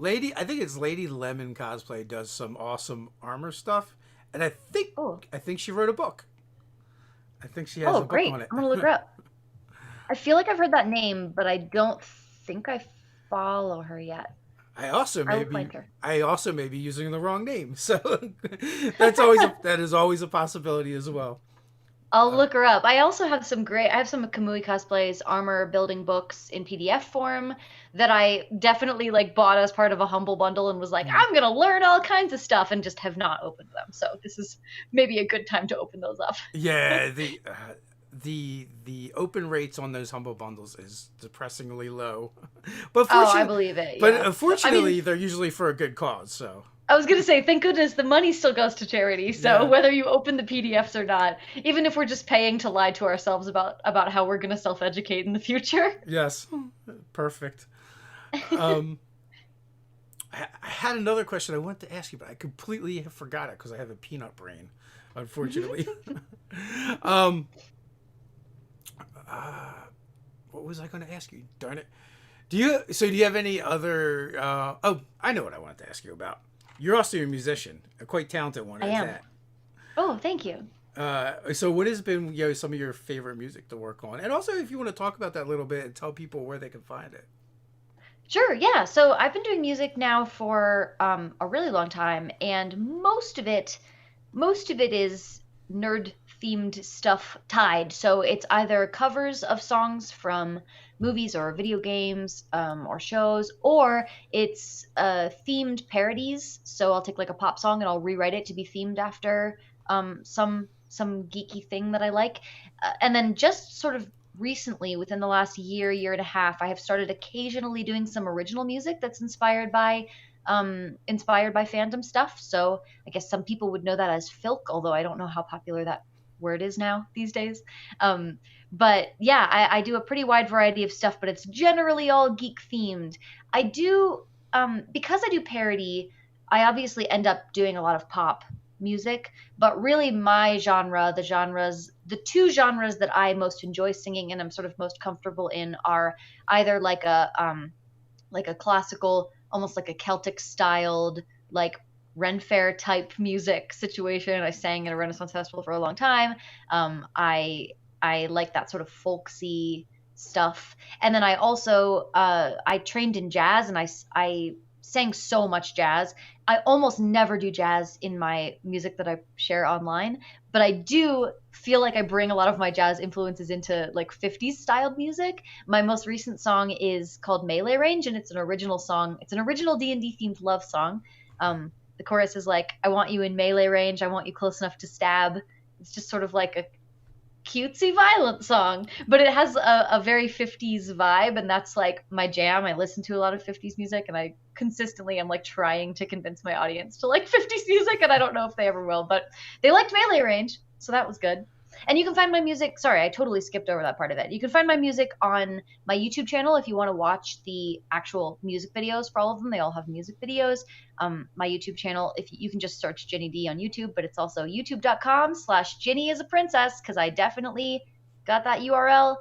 I think it's Lady Lemon Cosplay does some awesome armor stuff, and Oh, I think she wrote a book. I think she has oh, a book great. on it. I'm gonna look her up. I feel like I've heard that name, but I don't think I follow her yet. I will find her. I also may be using the wrong name, so that is always a possibility as well. I'll Uh, look her up. I have some Kamui cosplays armor building books in PDF form that I definitely like bought as part of a humble bundle and was like, mm. I'm gonna learn all kinds of stuff and just have not opened them. So this is maybe a good time to open those up. Yeah, the open rates on those humble bundles is depressingly low, but Oh, I fortunately, believe it, but yeah. I mean, unfortunately, they're usually for a good cause. So I was gonna say, thank goodness the money still goes to charity. So yeah, whether you open the PDFs or not, even if we're just paying to lie to ourselves about how we're gonna self-educate in the future. yes, perfect. Um, I had another question I wanted to ask you, but I completely forgot it because I have a peanut brain, unfortunately. um, uh, what was I going to ask you? Darn it! Do you have any other? Oh, I know what I wanted to ask you about. You're also a musician, a quite talented one I at am. that. Oh, thank you. So what has been some of your favorite music to work on, and also if you want to talk about that a little bit and tell people where they can find it. Sure, yeah. So I've been doing music now for a really long time, and most of it is nerd themed stuff tied. So it's either covers of songs from movies or video games or shows, or it's themed parodies. So I'll take like a pop song and I'll rewrite it to be themed after some geeky thing that I like. And then just sort of recently, within the last year and a half, I have started occasionally doing some original music that's inspired by fandom stuff. So I guess some people would know that as filk, although I don't know how popular that word is now these days. Um, but yeah, I do a pretty wide variety of stuff, but it's generally all geek themed. I do because I do parody, I obviously end up doing a lot of pop music, but really my genre, the two genres that I most enjoy singing and I'm sort of most comfortable in are either like a classical, almost like a Celtic styled, like Ren Fair type music situation. I sang at a Renaissance festival for a long time. I like that sort of folksy stuff. And then I trained in jazz, and I sang so much jazz. I almost never do jazz in my music that I share online, but I do feel like I bring a lot of my jazz influences into like 50s styled music. My most recent song is called Melee Range, and it's an original song. It's an original D&D themed love song. The chorus is like, I want you in melee range, I want you close enough to stab. It's just sort of like a cutesy violent song, but it has a very 50s vibe, and that's like my jam. I listen to a lot of 50s music, and I consistently am like trying to convince my audience to like 50s music, and I don't know if they ever will, but they liked Melee Range, so that was good. And you can find my music. Sorry, I totally skipped over that part of it. You can find my music on my YouTube channel if you want to watch the actual music videos for all of them. They all have music videos. My YouTube channel, if you can just search Ginny D on YouTube, but it's also youtube.com/Ginny is a princess, because I definitely got that URL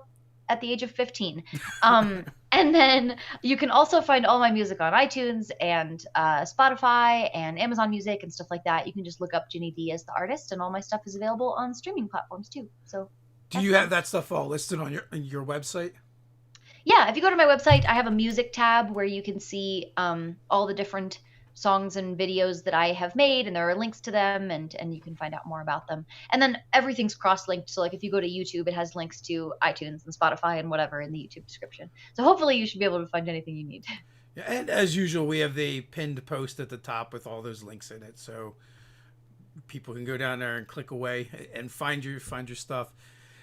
at the age of 15. And then you can also find all my music on iTunes and Spotify and Amazon Music and stuff like that. You can just look up Ginny D as the artist, and all my stuff is available on streaming platforms too. So Do you have that stuff all listed on your website? yeah, if you go to my website, I have a music tab where you can see all the different songs and videos that I have made, and there are links to them, and you can find out more about them. And then everything's cross-linked, so like if you go to YouTube, it has links to iTunes and Spotify and whatever in the YouTube description. So hopefully you should be able to find anything you need. Yeah, and as usual, we have the pinned post at the top with all those links in it, so people can go down there and click away and find your stuff.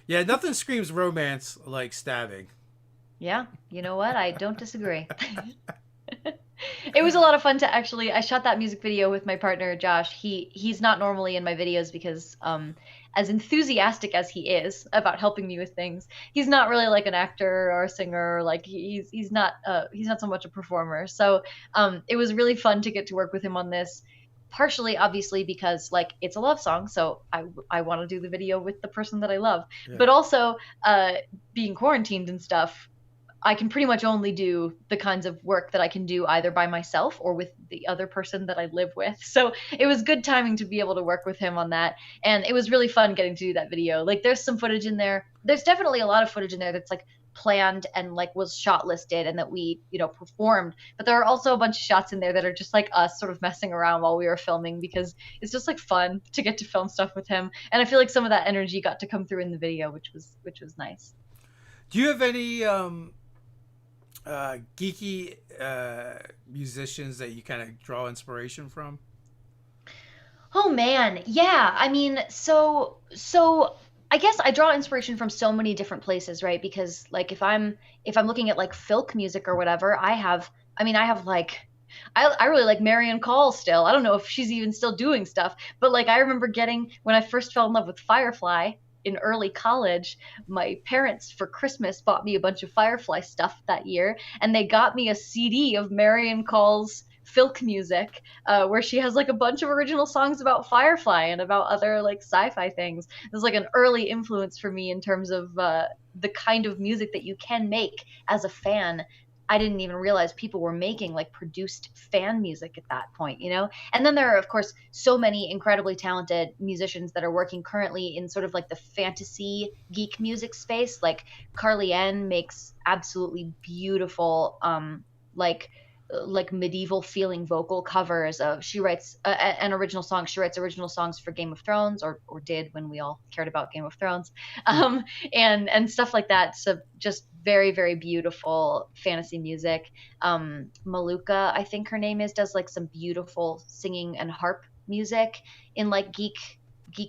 Yeah, nothing screams romance like stabbing. Yeah, you know what? I don't disagree. It was a lot of fun to actually. I shot that music video with my partner Josh. He's not normally in my videos because as enthusiastic as he is about helping me with things, he's not really like an actor or a singer. Like he's not so much a performer. So it was really fun to get to work with him on this. Partially, obviously, because like it's a love song, so I want to do the video with the person that I love. Yeah. But also, being quarantined and stuff, I can pretty much only do the kinds of work that I can do either by myself or with the other person that I live with. So it was good timing to be able to work with him on that. And it was really fun getting to do that video. Like there's some footage in there. There's definitely a lot of footage in there that's like planned and like was shot listed and that we, performed. But there are also a bunch of shots in there that are just like us sort of messing around while we were filming, because it's just like fun to get to film stuff with him. And I feel like some of that energy got to come through in the video, which was nice. Do you have any geeky musicians that you kind of draw inspiration from? Oh man, yeah. I mean, so I guess I draw inspiration from so many different places, right? Because like if I'm looking at like folk music or whatever, I have like I really like Marion Call still. I don't know if she's even still doing stuff, but like I remember getting when I first fell in love with Firefly in early college, my parents for Christmas bought me a bunch of Firefly stuff that year, and they got me a CD of Marion Call's filk music, where she has like a bunch of original songs about Firefly and about other like sci-fi things. It was like an early influence for me in terms of the kind of music that you can make as a fan. I didn't even realize people were making like produced fan music at that point. And then there are, of course, so many incredibly talented musicians that are working currently in sort of like the fantasy geek music space. Like Carly Ann makes absolutely beautiful, like medieval feeling vocal covers of. She writes an original song. She writes original songs for Game of Thrones, or did when we all cared about Game of Thrones, and stuff like that. So just very, very beautiful fantasy music. Maluka, I think her name is, does like some beautiful singing and harp music in like geek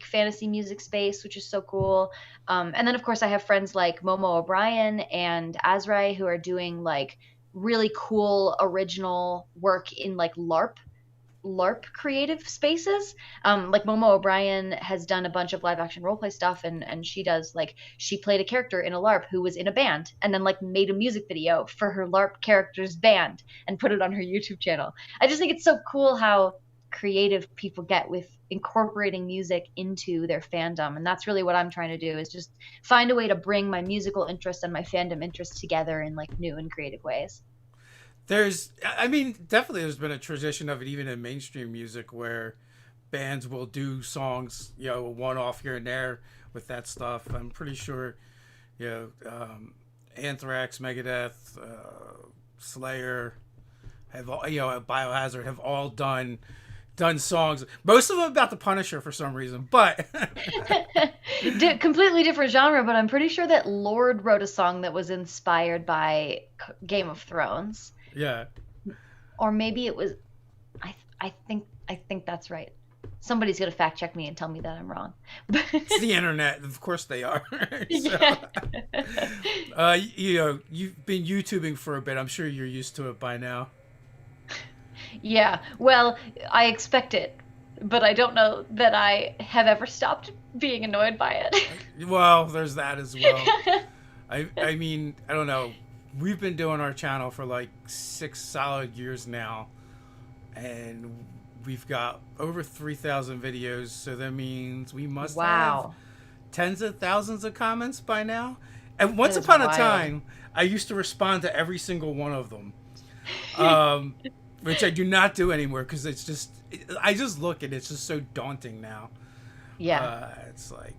fantasy music space, which is so cool. And then of course I have friends like Momo O'Brien and Azrai who are doing like really cool original work in like LARP creative spaces. Like Momo O'Brien has done a bunch of live action roleplay stuff, and she does like she played a character in a LARP who was in a band, and then like made a music video for her LARP character's band and put it on her YouTube channel. I just think it's so cool how creative people get with incorporating music into their fandom, and that's really what I'm trying to do, is just find a way to bring my musical interests and my fandom interests together in like new and creative ways. Definitely there's been a tradition of it even in mainstream music where bands will do songs, one off here and there with that stuff. I'm pretty sure, Anthrax, Megadeth, Slayer have all, Biohazard have all done songs, most of them about the Punisher for some reason, but completely different genre. But I'm pretty sure that Lord wrote a song that was inspired by Game of Thrones. Yeah, or maybe it was. I think that's right. Somebody's gonna fact check me and tell me that I'm wrong. It's the internet, of course they are. Yeah. You've been YouTubing for a bit. I'm sure you're used to it by now. Yeah, well, I expect it but I don't know that I have ever stopped being annoyed by Well, there's that as well. it. I mean, I don't know. We've been doing our channel for like 6 solid years now, and we've got over 3,000 videos. So that means we must have Wow, tens of thousands of comments by now. And that once is upon a wild. time, I used to respond to every single one of them, um, which I do not do anymore because it's just I just look and it's just so daunting now. Yeah. It's like,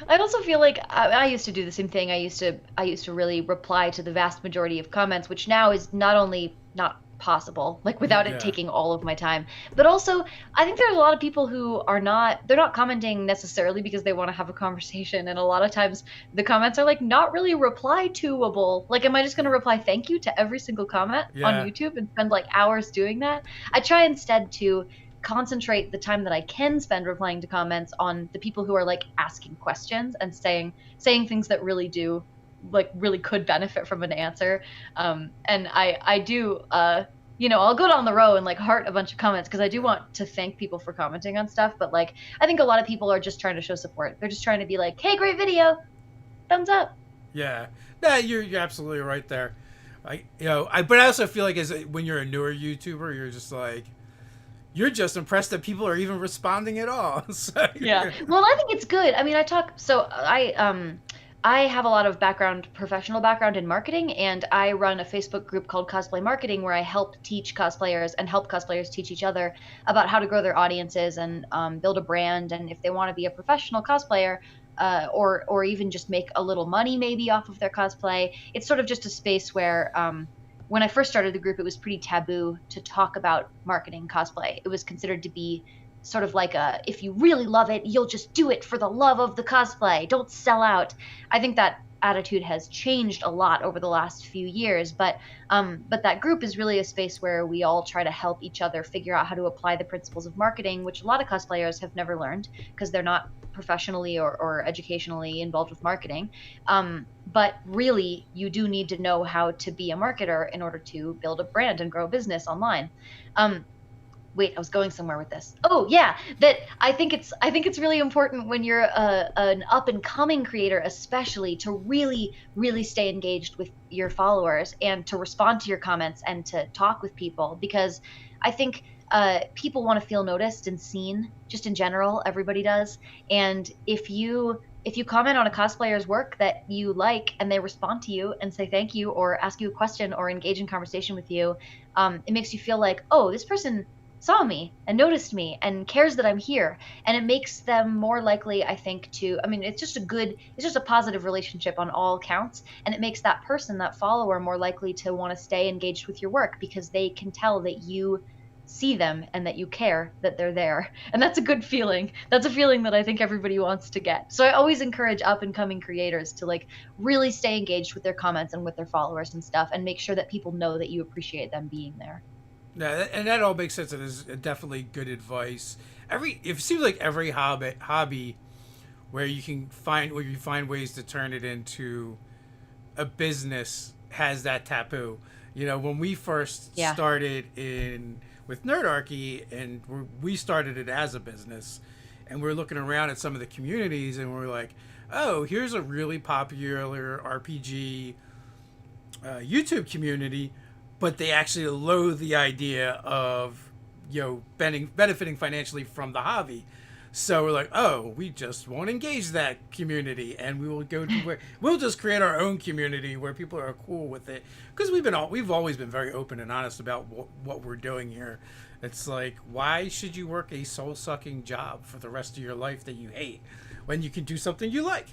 I also feel like I used to do the same thing. I used to really reply to the vast majority of comments, which now is not only not possible, like without it yeah, taking all of my time, but also I think there's a lot of people who are not they're not commenting necessarily because they want to have a conversation, and a lot of times the comments are like not really reply toable. Like, am I just going to reply thank you to every single comment on yeah, YouTube and spend like hours doing that? I try instead to concentrate the time that I can spend replying to comments on the people who are like asking questions and saying things that really do like really could benefit from an answer. And I do I'll go down the row and like heart a bunch of comments because I do yeah, want to thank people for commenting on stuff, but like I think a lot of people are just trying to show support. They're just trying to be like, "Hey, great video. Thumbs up." yeah. Nah, you're absolutely right there. But I also feel like as when you're a newer YouTuber, you're just like, you're just impressed that people are even responding at all. So Yeah. Well, I think it's good. I mean, I have a lot of professional background in marketing, and I run a Facebook group called Cosplay Marketing where I help teach cosplayers and help cosplayers teach each other about how to grow their audiences and build a brand, and if they want to be a professional cosplayer, or even just make a little money maybe off of their cosplay. It's sort of just a space where when I first started the group, it was pretty taboo to talk about marketing cosplay. It was considered to be sort of like a, if you really love it, you'll just do it for the love of the cosplay. Don't sell out. I think that attitude has changed a lot over the last few years, but that group is really a space where we all try to help each other figure out how to apply the principles of marketing, which a lot of cosplayers have never learned because they're not professionally or educationally involved with marketing. But really, you do need to know how to be a marketer in order to build a brand and grow a business online. Um, Wait, I was going somewhere with this. Oh yeah, that I think it's really important when you're an up and coming creator, especially to really stay engaged with your followers and to respond to your comments and to talk with people, because I think people want to feel noticed and seen just in general. Everybody does, and if you comment on a cosplayer's work that you like and they respond to you and say thank you or ask you a question or engage in conversation with you, it makes you feel like, oh, this person saw me and noticed me and cares that I'm here. And it makes them more likely, I think, I mean, it's just a positive relationship on all counts. And it makes that person, that follower, more likely to want to stay engaged with your work because they can tell that you see them and that you care that they're there. And that's a good feeling. That's a feeling that I think everybody wants to get. So I always encourage up and coming creators to like really stay engaged with their comments and with their followers and stuff and make sure that people know that you appreciate them being there. yeah, and that all makes sense. It is definitely good advice. It seems like every hobby where you find ways to turn it into a business has that taboo. When we first Yeah. started in with Nerdarchy, and we started it as a business, and we're looking around at some of the communities, and we're like, oh, here's a really popular RPG YouTube community, but they actually loathe the idea of benefiting financially from the hobby. So we're like, oh, we just won't engage that community, and we will go to where we'll just create our own community where people are cool with it. Because we've always been very open and honest about what we're doing here. It's like, why should you work a soul sucking job for the rest of your life that you hate when you can do something you like?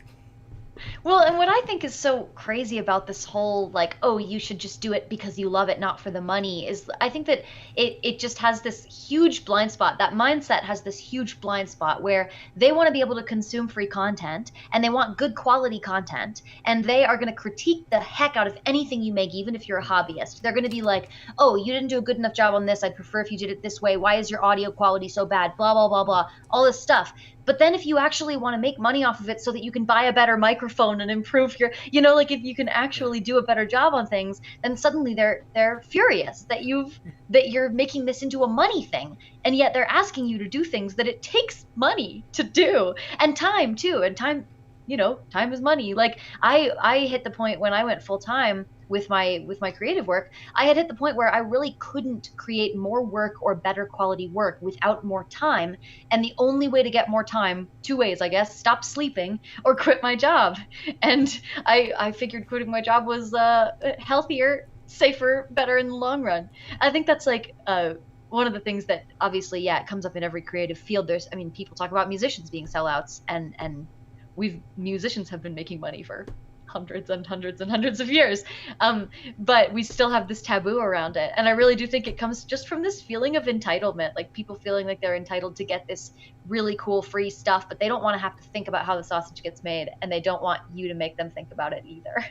Well, and what I think is so crazy about this whole like, oh, you should just do it because you love it, not for the money, is I think that it just has this huge blind spot. That mindset has this huge blind spot where they want to be able to consume free content and they want good quality content, and they are going to critique the heck out of anything you make, even if you're a hobbyist. They're going to be like, oh, you didn't do a good enough job on this. I'd prefer if you did it this way. Why is your audio quality so bad? Blah blah blah blah. All this stuff. But then if you actually want to make money off of it so that you can buy a better microphone and improve your, you know, like if you can actually do a better job on things, then suddenly they're furious that you're making this into a money thing. And yet they're asking you to do things that it takes money to do, and time too. And time, you know, time is money. Like I hit the point when I went full time with my creative work, I had hit the point where I really couldn't create more work or better quality work without more time. And the only way to get more time, two ways, I guess: stop sleeping or quit my job. And I figured quitting my job was healthier, safer, better in the long run. I think that's like one of the things that obviously, yeah, it comes up in every creative field. There's, I mean, people talk about musicians being sellouts, and musicians have been making money for hundreds and hundreds and hundreds of years. But we still have this taboo around it. And I really do think it comes just from this feeling of entitlement, like people feeling like they're entitled to get this really cool free stuff, but they don't want to have to think about how the sausage gets made, and they don't want you to make them think about it either.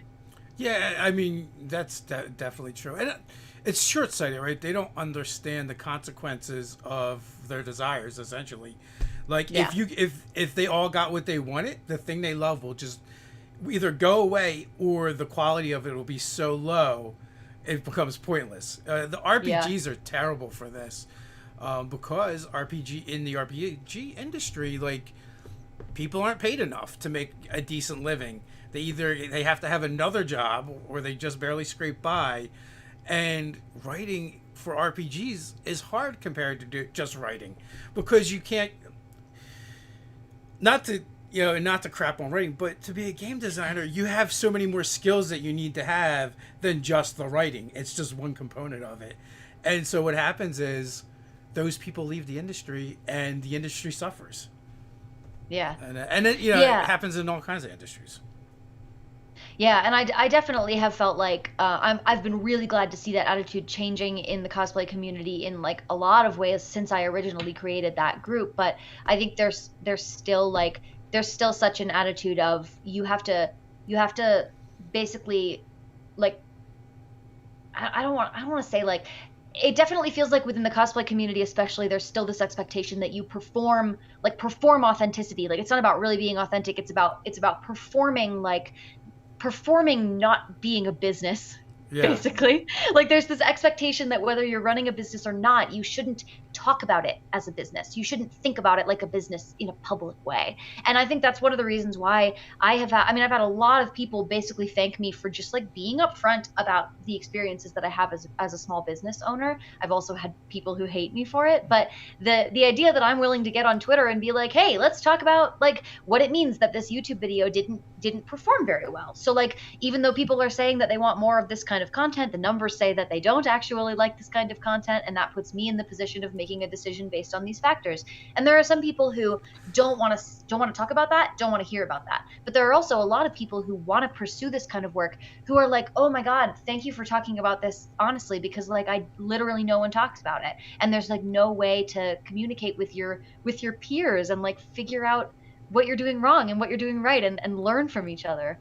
Yeah, I mean that's definitely true, and it's short-sighted, right? They don't understand the consequences of their desires. Essentially, like Yeah. if they all got what they wanted, the thing they love will just either go away, or the quality of it will be so low it becomes pointless. The Yeah. RPGs are terrible for this, because the RPG industry, like, people aren't paid enough to make a decent living. They have to have another job, or they just barely scrape by. And writing for RPGs is hard compared to just writing, because you can't, not to, not to crap on writing, but to be a game designer, you have so many more skills that you need to have than just the writing. It's just one component of it. And so what happens is those people leave the industry, and the industry suffers. Yeah. And it, it Yeah. happens in all kinds of industries. Yeah, and I definitely have felt like I've been really glad to see that attitude changing in the cosplay community in like a lot of ways since I originally created that group. But I think there's still like there's still such an attitude of you have to basically, like, I don't want to say, like, it definitely feels like within the cosplay community especially there's still this expectation that you perform authenticity. Like, it's not about really being authentic, it's about performing not being a business, Yeah. basically. Like, there's this expectation that whether you're running a business or not, you shouldn't talk about it as a business, you shouldn't think about it like a business in a public way. And I think that's one of the reasons why I've had a lot of people basically thank me for just like being upfront about the experiences that I have as a small business owner. I've also had people who hate me for it, but the idea that I'm willing to get on Twitter and be like, hey, let's talk about like what it means that this YouTube video didn't perform very well. So like, even though people are saying that they want more of this kind of content, the numbers say that they don't actually like this kind of content, and that puts me in the position of making a decision based on these factors. And there are some people who don't want to talk about that, don't want to hear about that. But there are also a lot of people who want to pursue this kind of work who are like, "Oh my god, thank you for talking about this honestly, because like I literally no one talks about it." And there's like no way to communicate with your peers and like figure out what you're doing wrong and what you're doing right, and learn from each other.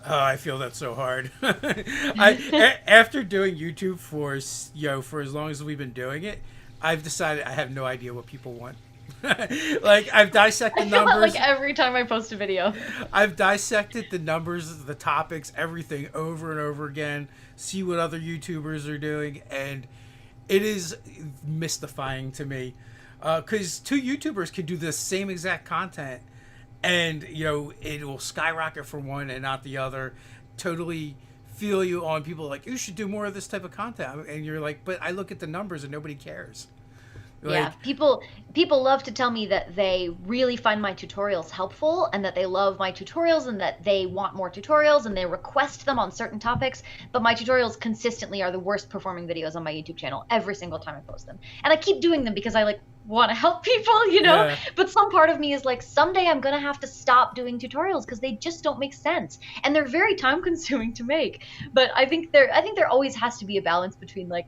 Oh, I feel that so hard. After doing YouTube for for as long as we've been doing it, I've decided I have no idea what people want. Like, I've I dissected feel that numbers. like every time I post a video. I've dissected the numbers, the topics, everything over and over again. See what other YouTubers are doing, and it is mystifying to me, because two YouTubers can do the same exact content, and it will skyrocket for one and not the other. Totally feel you on people like, you should do more of this type of content, and you're like, but I look at the numbers and nobody cares. Like, Yeah, people love to tell me that they really find my tutorials helpful and that they love my tutorials and that they want more tutorials and they request them on certain topics, but my tutorials consistently are the worst performing videos on my YouTube channel every single time I post them. And I keep doing them because I like want to help people, yeah. But some part of me is like, someday I'm going to have to stop doing tutorials because they just don't make sense and they're very time consuming to make. But I think there always has to be a balance between like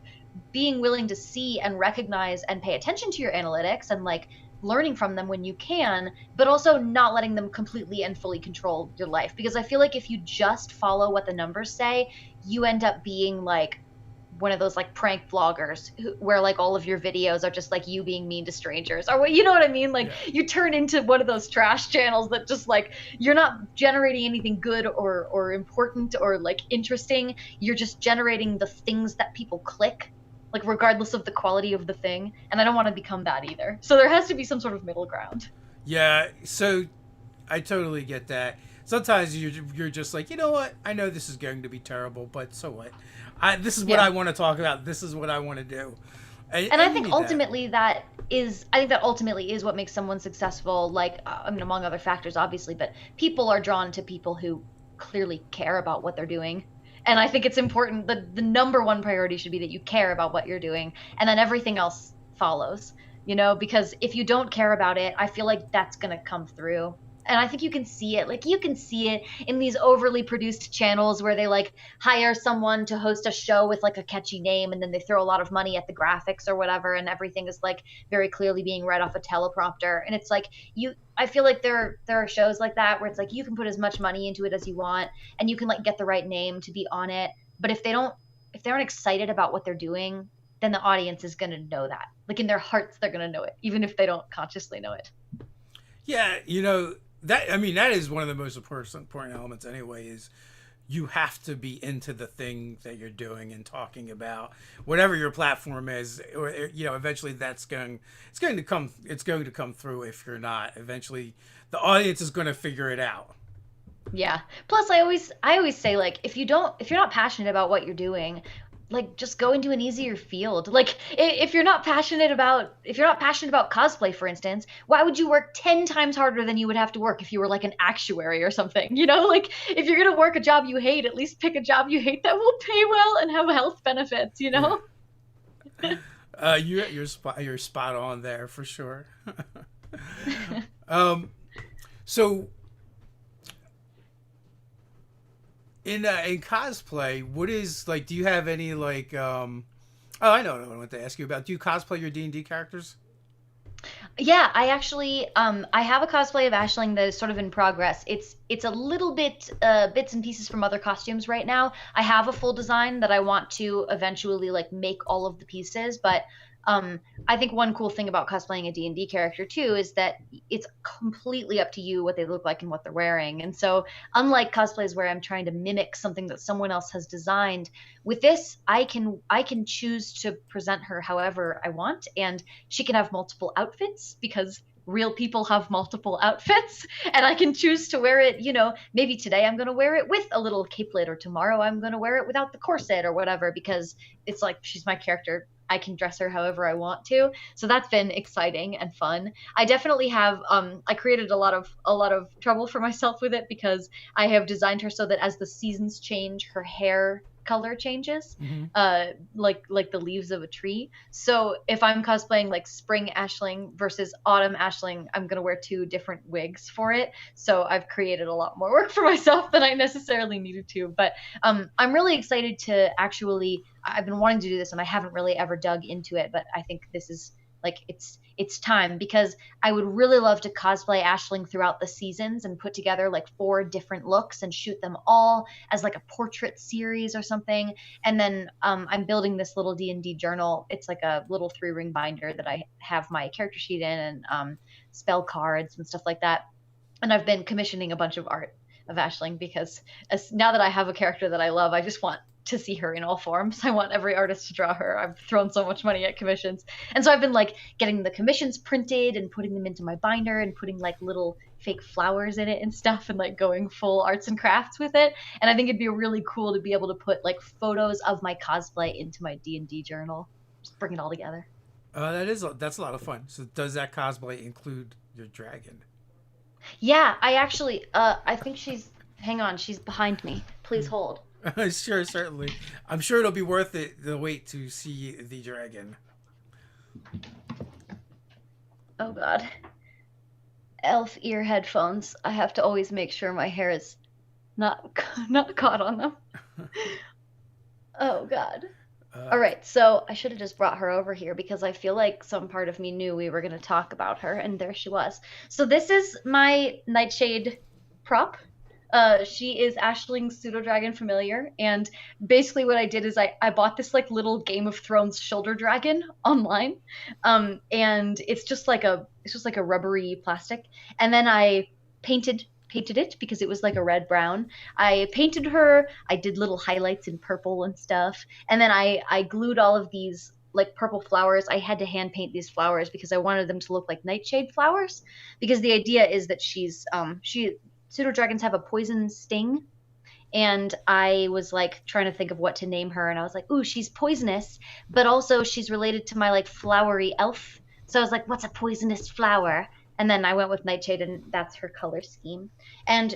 being willing to see and recognize and pay attention to your analytics and like learning from them when you can, but also not letting them completely and fully control your life. Because I feel like if you just follow what the numbers say, you end up being like one of those like prank vloggers where like all of your videos are just like you being mean to strangers, or what, you know what I mean? Like Yeah. you turn into one of those trash channels that just like you're not generating anything good or important or like interesting. You're just generating the things that people click, like regardless of the quality of the thing. And I don't want to become that either. So there has to be some sort of middle ground. Yeah. So I totally get that. Sometimes you're just like, you know what? I know this is going to be terrible, but so what? This is what Yeah. I want to talk about. This is what I want to do, And I and you think need that. ultimately that is, I think that ultimately is what makes someone successful. Like, I mean, among other factors, obviously, but people are drawn to people who clearly care about what they're doing. And I think it's important that the number one priority should be that you care about what you're doing, and then everything else follows, because if you don't care about it, I feel like that's going to come through. And I think you can see it. Like, you can see it in these overly produced channels where they like hire someone to host a show with like a catchy name, and then they throw a lot of money at the graphics or whatever, and everything is like very clearly being read off a teleprompter. And it's like, I feel like there are shows like that where it's like you can put as much money into it as you want, and you can like get the right name to be on it. But if they aren't excited about what they're doing, then the audience is going to know that. Like in their hearts they're going to know it, even if they don't consciously know it. Yeah, that. I mean, that is one of the most important elements. Anyway, is you have to be into the thing that you're doing and talking about, whatever your platform is, or eventually it's going to come through. If you're not, eventually the audience is going to figure it out. Yeah. Plus, I always say like if you're not passionate about what you're doing, like just go into an easier field. Like if you're not passionate about cosplay, for instance, why would you work 10 times harder than you would have to work if you were like an actuary or something? Like if you're gonna work a job you hate, at least pick a job you hate that will pay well and have health benefits. Yeah. You're spot on there for sure. um, so in cosplay, what is like? Do you have any like? Oh, I know what I want to ask you about. Do you cosplay your D&D characters? Yeah, I actually I have a cosplay of Aisling that is sort of in progress. It's a little bit bits and pieces from other costumes right now. I have a full design that I want to eventually like make all of the pieces, but I think one cool thing about cosplaying a D&D character too is that it's completely up to you what they look like and what they're wearing. And so unlike cosplays where I'm trying to mimic something that someone else has designed, with this I can choose to present her however I want, and she can have multiple outfits because real people have multiple outfits, and I can choose to wear it. Maybe today I'm going to wear it with a little capelet, or tomorrow I'm going to wear it without the corset or whatever, because it's like she's my character. I can dress her however I want to. So that's been exciting and fun. I definitely have I created a lot of trouble for myself with it because I have designed her so that as the seasons change, her hair color changes, Mm-hmm. like the leaves of a tree. So if I'm cosplaying like spring Ashling versus autumn Ashling, I'm gonna wear two different wigs for it. So I've created a lot more work for myself than I necessarily needed to. But I'm really excited to actually. I've been wanting to do this and I haven't really ever dug into it, but I think this is like it's time, because I would really love to cosplay Ashling throughout the seasons and put together like 4 different looks and shoot them all as like a portrait series or something. And then I'm building this little D&D journal. It's like a little 3-ring binder that I have my character sheet in, and spell cards and stuff like that. And I've been commissioning a bunch of art of Ashling because now that I have a character that I love, I just want to see her in all forms. I want every artist to draw her. I've thrown so much money at commissions. And so I've been like getting the commissions printed and putting them into my binder and putting like little fake flowers in it and stuff, and like going full arts and crafts with it. And I think it'd be really cool to be able to put like photos of my cosplay into my D&D journal. Just bring it all together. That's a lot of fun. So does that cosplay include your dragon? Yeah, I actually I think she's hang on, she's behind me. Please hold. Sure, certainly. I'm sure it'll be worth it the wait to see the dragon. Oh god. Elf ear headphones. I have to always make sure my hair is not not caught on them. Oh god. Uh, All right, so I should have just brought her over here because I feel like some part of me knew we were going to talk about her, and there she was. So this is my Nightshade prop. She is Ashling's pseudo dragon familiar, and basically what I did is I bought this like little Game of Thrones shoulder dragon online, and it's just like a rubbery plastic, and then I painted it because it was like a red brown. I painted her. I did little highlights in purple and stuff, and then I glued all of these like purple flowers. I had to hand paint these flowers because I wanted them to look like nightshade flowers. Because the idea is that she pseudo dragons have a poison sting, and I was like trying to think of what to name her, and I was like, ooh, she's poisonous, but also she's related to my like flowery elf. So I was like, what's a poisonous flower? And then I went with Nightshade, and that's her color scheme. And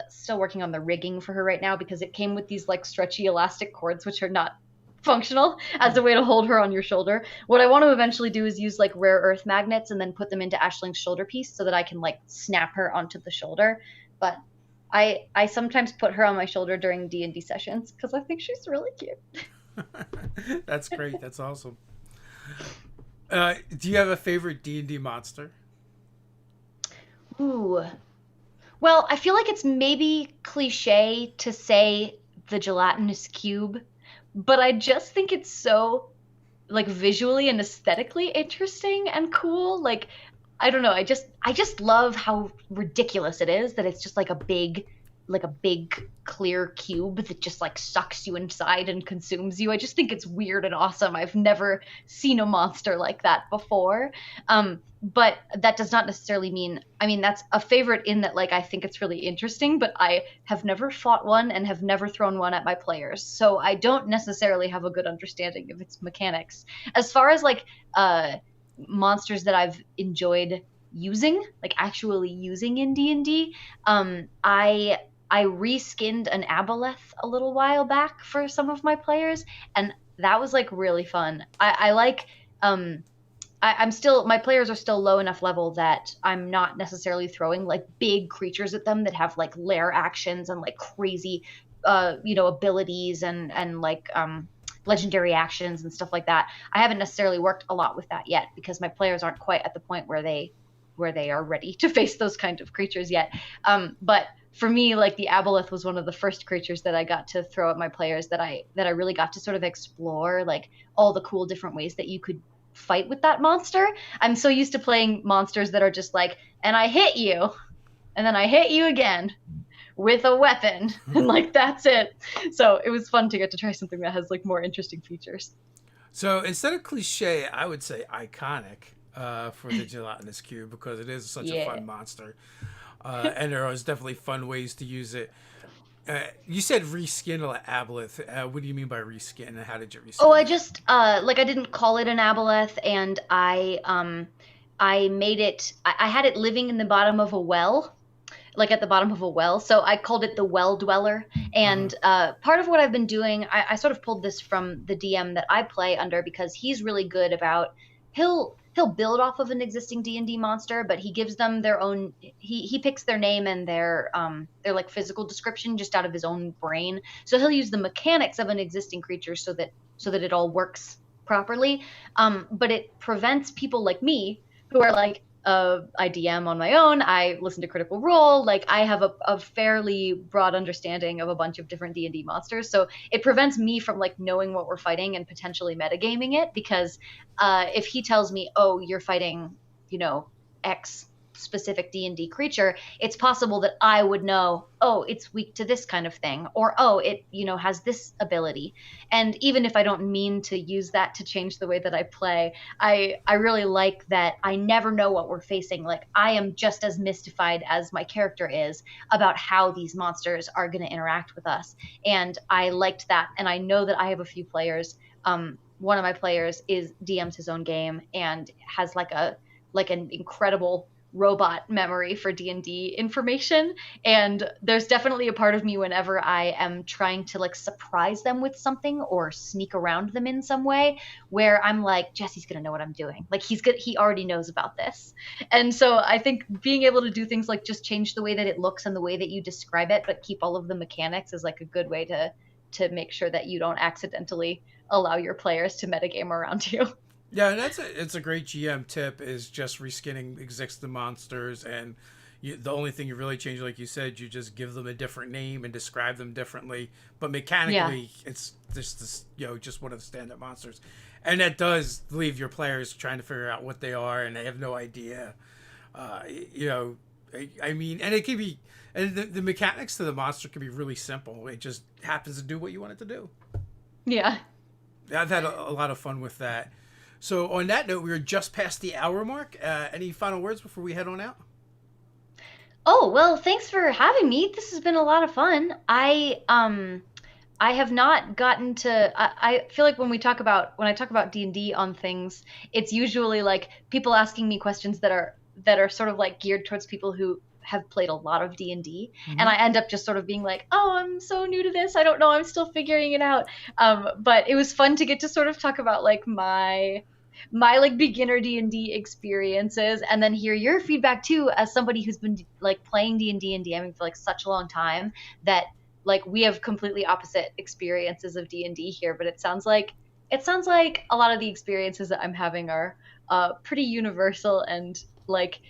still working on the rigging for her right now because it came with these like stretchy elastic cords, which are not functional as a way to hold her on your shoulder. What I want to eventually do is use like rare earth magnets and then put them into Ashling's shoulder piece so that I can like snap her onto the shoulder. But I sometimes put her on my shoulder during D&D sessions because I think she's really cute. That's great. That's awesome. Do you have a favorite D&D monster? Ooh. Well, I feel like it's maybe cliche to say the gelatinous cube, but I just think it's so like visually and aesthetically interesting and cool. Like I don't know, I just love how ridiculous it is that it's just like a big clear cube that just like sucks you inside and consumes you. I just think it's weird and awesome. I've never seen a monster like that before. But that does not necessarily mean, I mean, that's a favorite in that like I think it's really interesting, but I have never fought one and have never thrown one at my players. So I don't necessarily have a good understanding of its mechanics. As far as like monsters that I've enjoyed using, like actually using in D&D, I reskinned an aboleth a little while back for some of my players, and that was like really fun. I like I'm still my players are still low enough level that I'm not necessarily throwing like big creatures at them that have like lair actions and like crazy abilities and like legendary actions and stuff like that. I haven't necessarily worked a lot with that yet because my players aren't quite at the point where they are ready to face those kind of creatures yet. But for me, like the aboleth was one of the first creatures that I got to throw at my players that I really got to sort of explore like all the cool different ways that you could fight with that monster. I'm so used to playing monsters that are just like, and I hit you, and then I hit you again with a weapon, and like that's it. So it was fun to get to try something that has like more interesting features. So instead of cliche, I would say iconic for the gelatinous cube because it is such a Yeah. fun monster, and there is definitely fun ways to use it. You said reskin a aboleth. What do you mean by reskin, and how did you Oh, reskin I it? just like I didn't call it an aboleth, and I made it. I had it living in the bottom of a well, like at the bottom of a well. So I called it the well dweller. Uh-huh. And part of what I've been doing, I sort of pulled this from the DM that I play under because he's really good about he'll build off of an existing D&D monster, but he gives them their own. He picks their name and their like physical description just out of his own brain. So he'll use the mechanics of an existing creature so that it all works properly. But it prevents people like me who are like I DM on my own. I listen to Critical Role. Like I have a fairly broad understanding of a bunch of different D&D monsters, so it prevents me from like knowing what we're fighting and potentially metagaming it. Because if he tells me, "Oh, you're fighting, you know, X specific D&D creature," it's possible that I would know, "Oh, it's weak to this kind of thing," or "Oh, it has this ability." And even if I don't mean to use that to change the way that I play, I really like that I never know what we're facing. Like I am just as mystified as my character is about how these monsters are going to interact with us. And I liked that, and I know that I have a few players. One of my players is DMs his own game and has like an incredible robot memory for D&D information, and there's definitely a part of me whenever I am trying to like surprise them with something or sneak around them in some way where I'm like, Jesse's going to know what I'm doing. Like he already knows about this. And so I think being able to do things like just change the way that it looks and the way that you describe it but keep all of the mechanics is like a good way to make sure that you don't accidentally allow your players to metagame around you. Yeah, and it's a great GM tip is just reskinning existing monsters and The only thing you really change, like you said, you just give them a different name and describe them differently. But mechanically, it's just this, just one of the standard monsters, and that does leave your players trying to figure out what they are, and they have no idea. I mean, and it can be, and the mechanics to the monster can be really simple. It just happens to do what you want it to do. Yeah. I've had a lot of fun with that. So on that note, we are just past the hour mark. Any final words before we head on out? Oh, well, thanks for having me. This has been a lot of fun. I have not gotten to I feel like when I talk about D&D on things, it's usually like people asking me questions that are sort of like geared towards people who have played a lot of D&D, and I end up just sort of being like, "Oh, I'm so new to this. I don't know. I'm still figuring it out." But it was fun to get to sort of talk about like my like beginner D&D experiences, and then hear your feedback too, as somebody who's been like playing D&D and DMing for like such a long time, that like we have completely opposite experiences of D&D here. But it sounds like a lot of the experiences that I'm having are pretty universal, and like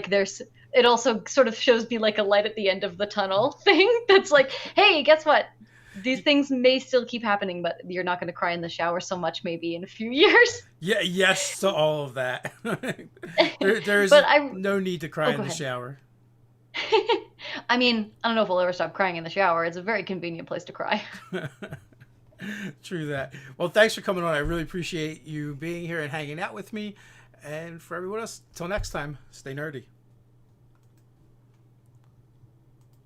there's, it also sort of shows me like a light at the end of the tunnel thing that's like, hey, guess what, these things may still keep happening, but you're not going to cry in the shower so much maybe in a few years. Yeah, yes to all of that. There's But no need to cry in the shower. I mean, I don't know if we'll ever stop crying in the shower. It's a very convenient place to cry. True that. Well, thanks for coming on. I really appreciate you being here and hanging out with me. And for everyone else, till next time, stay nerdy.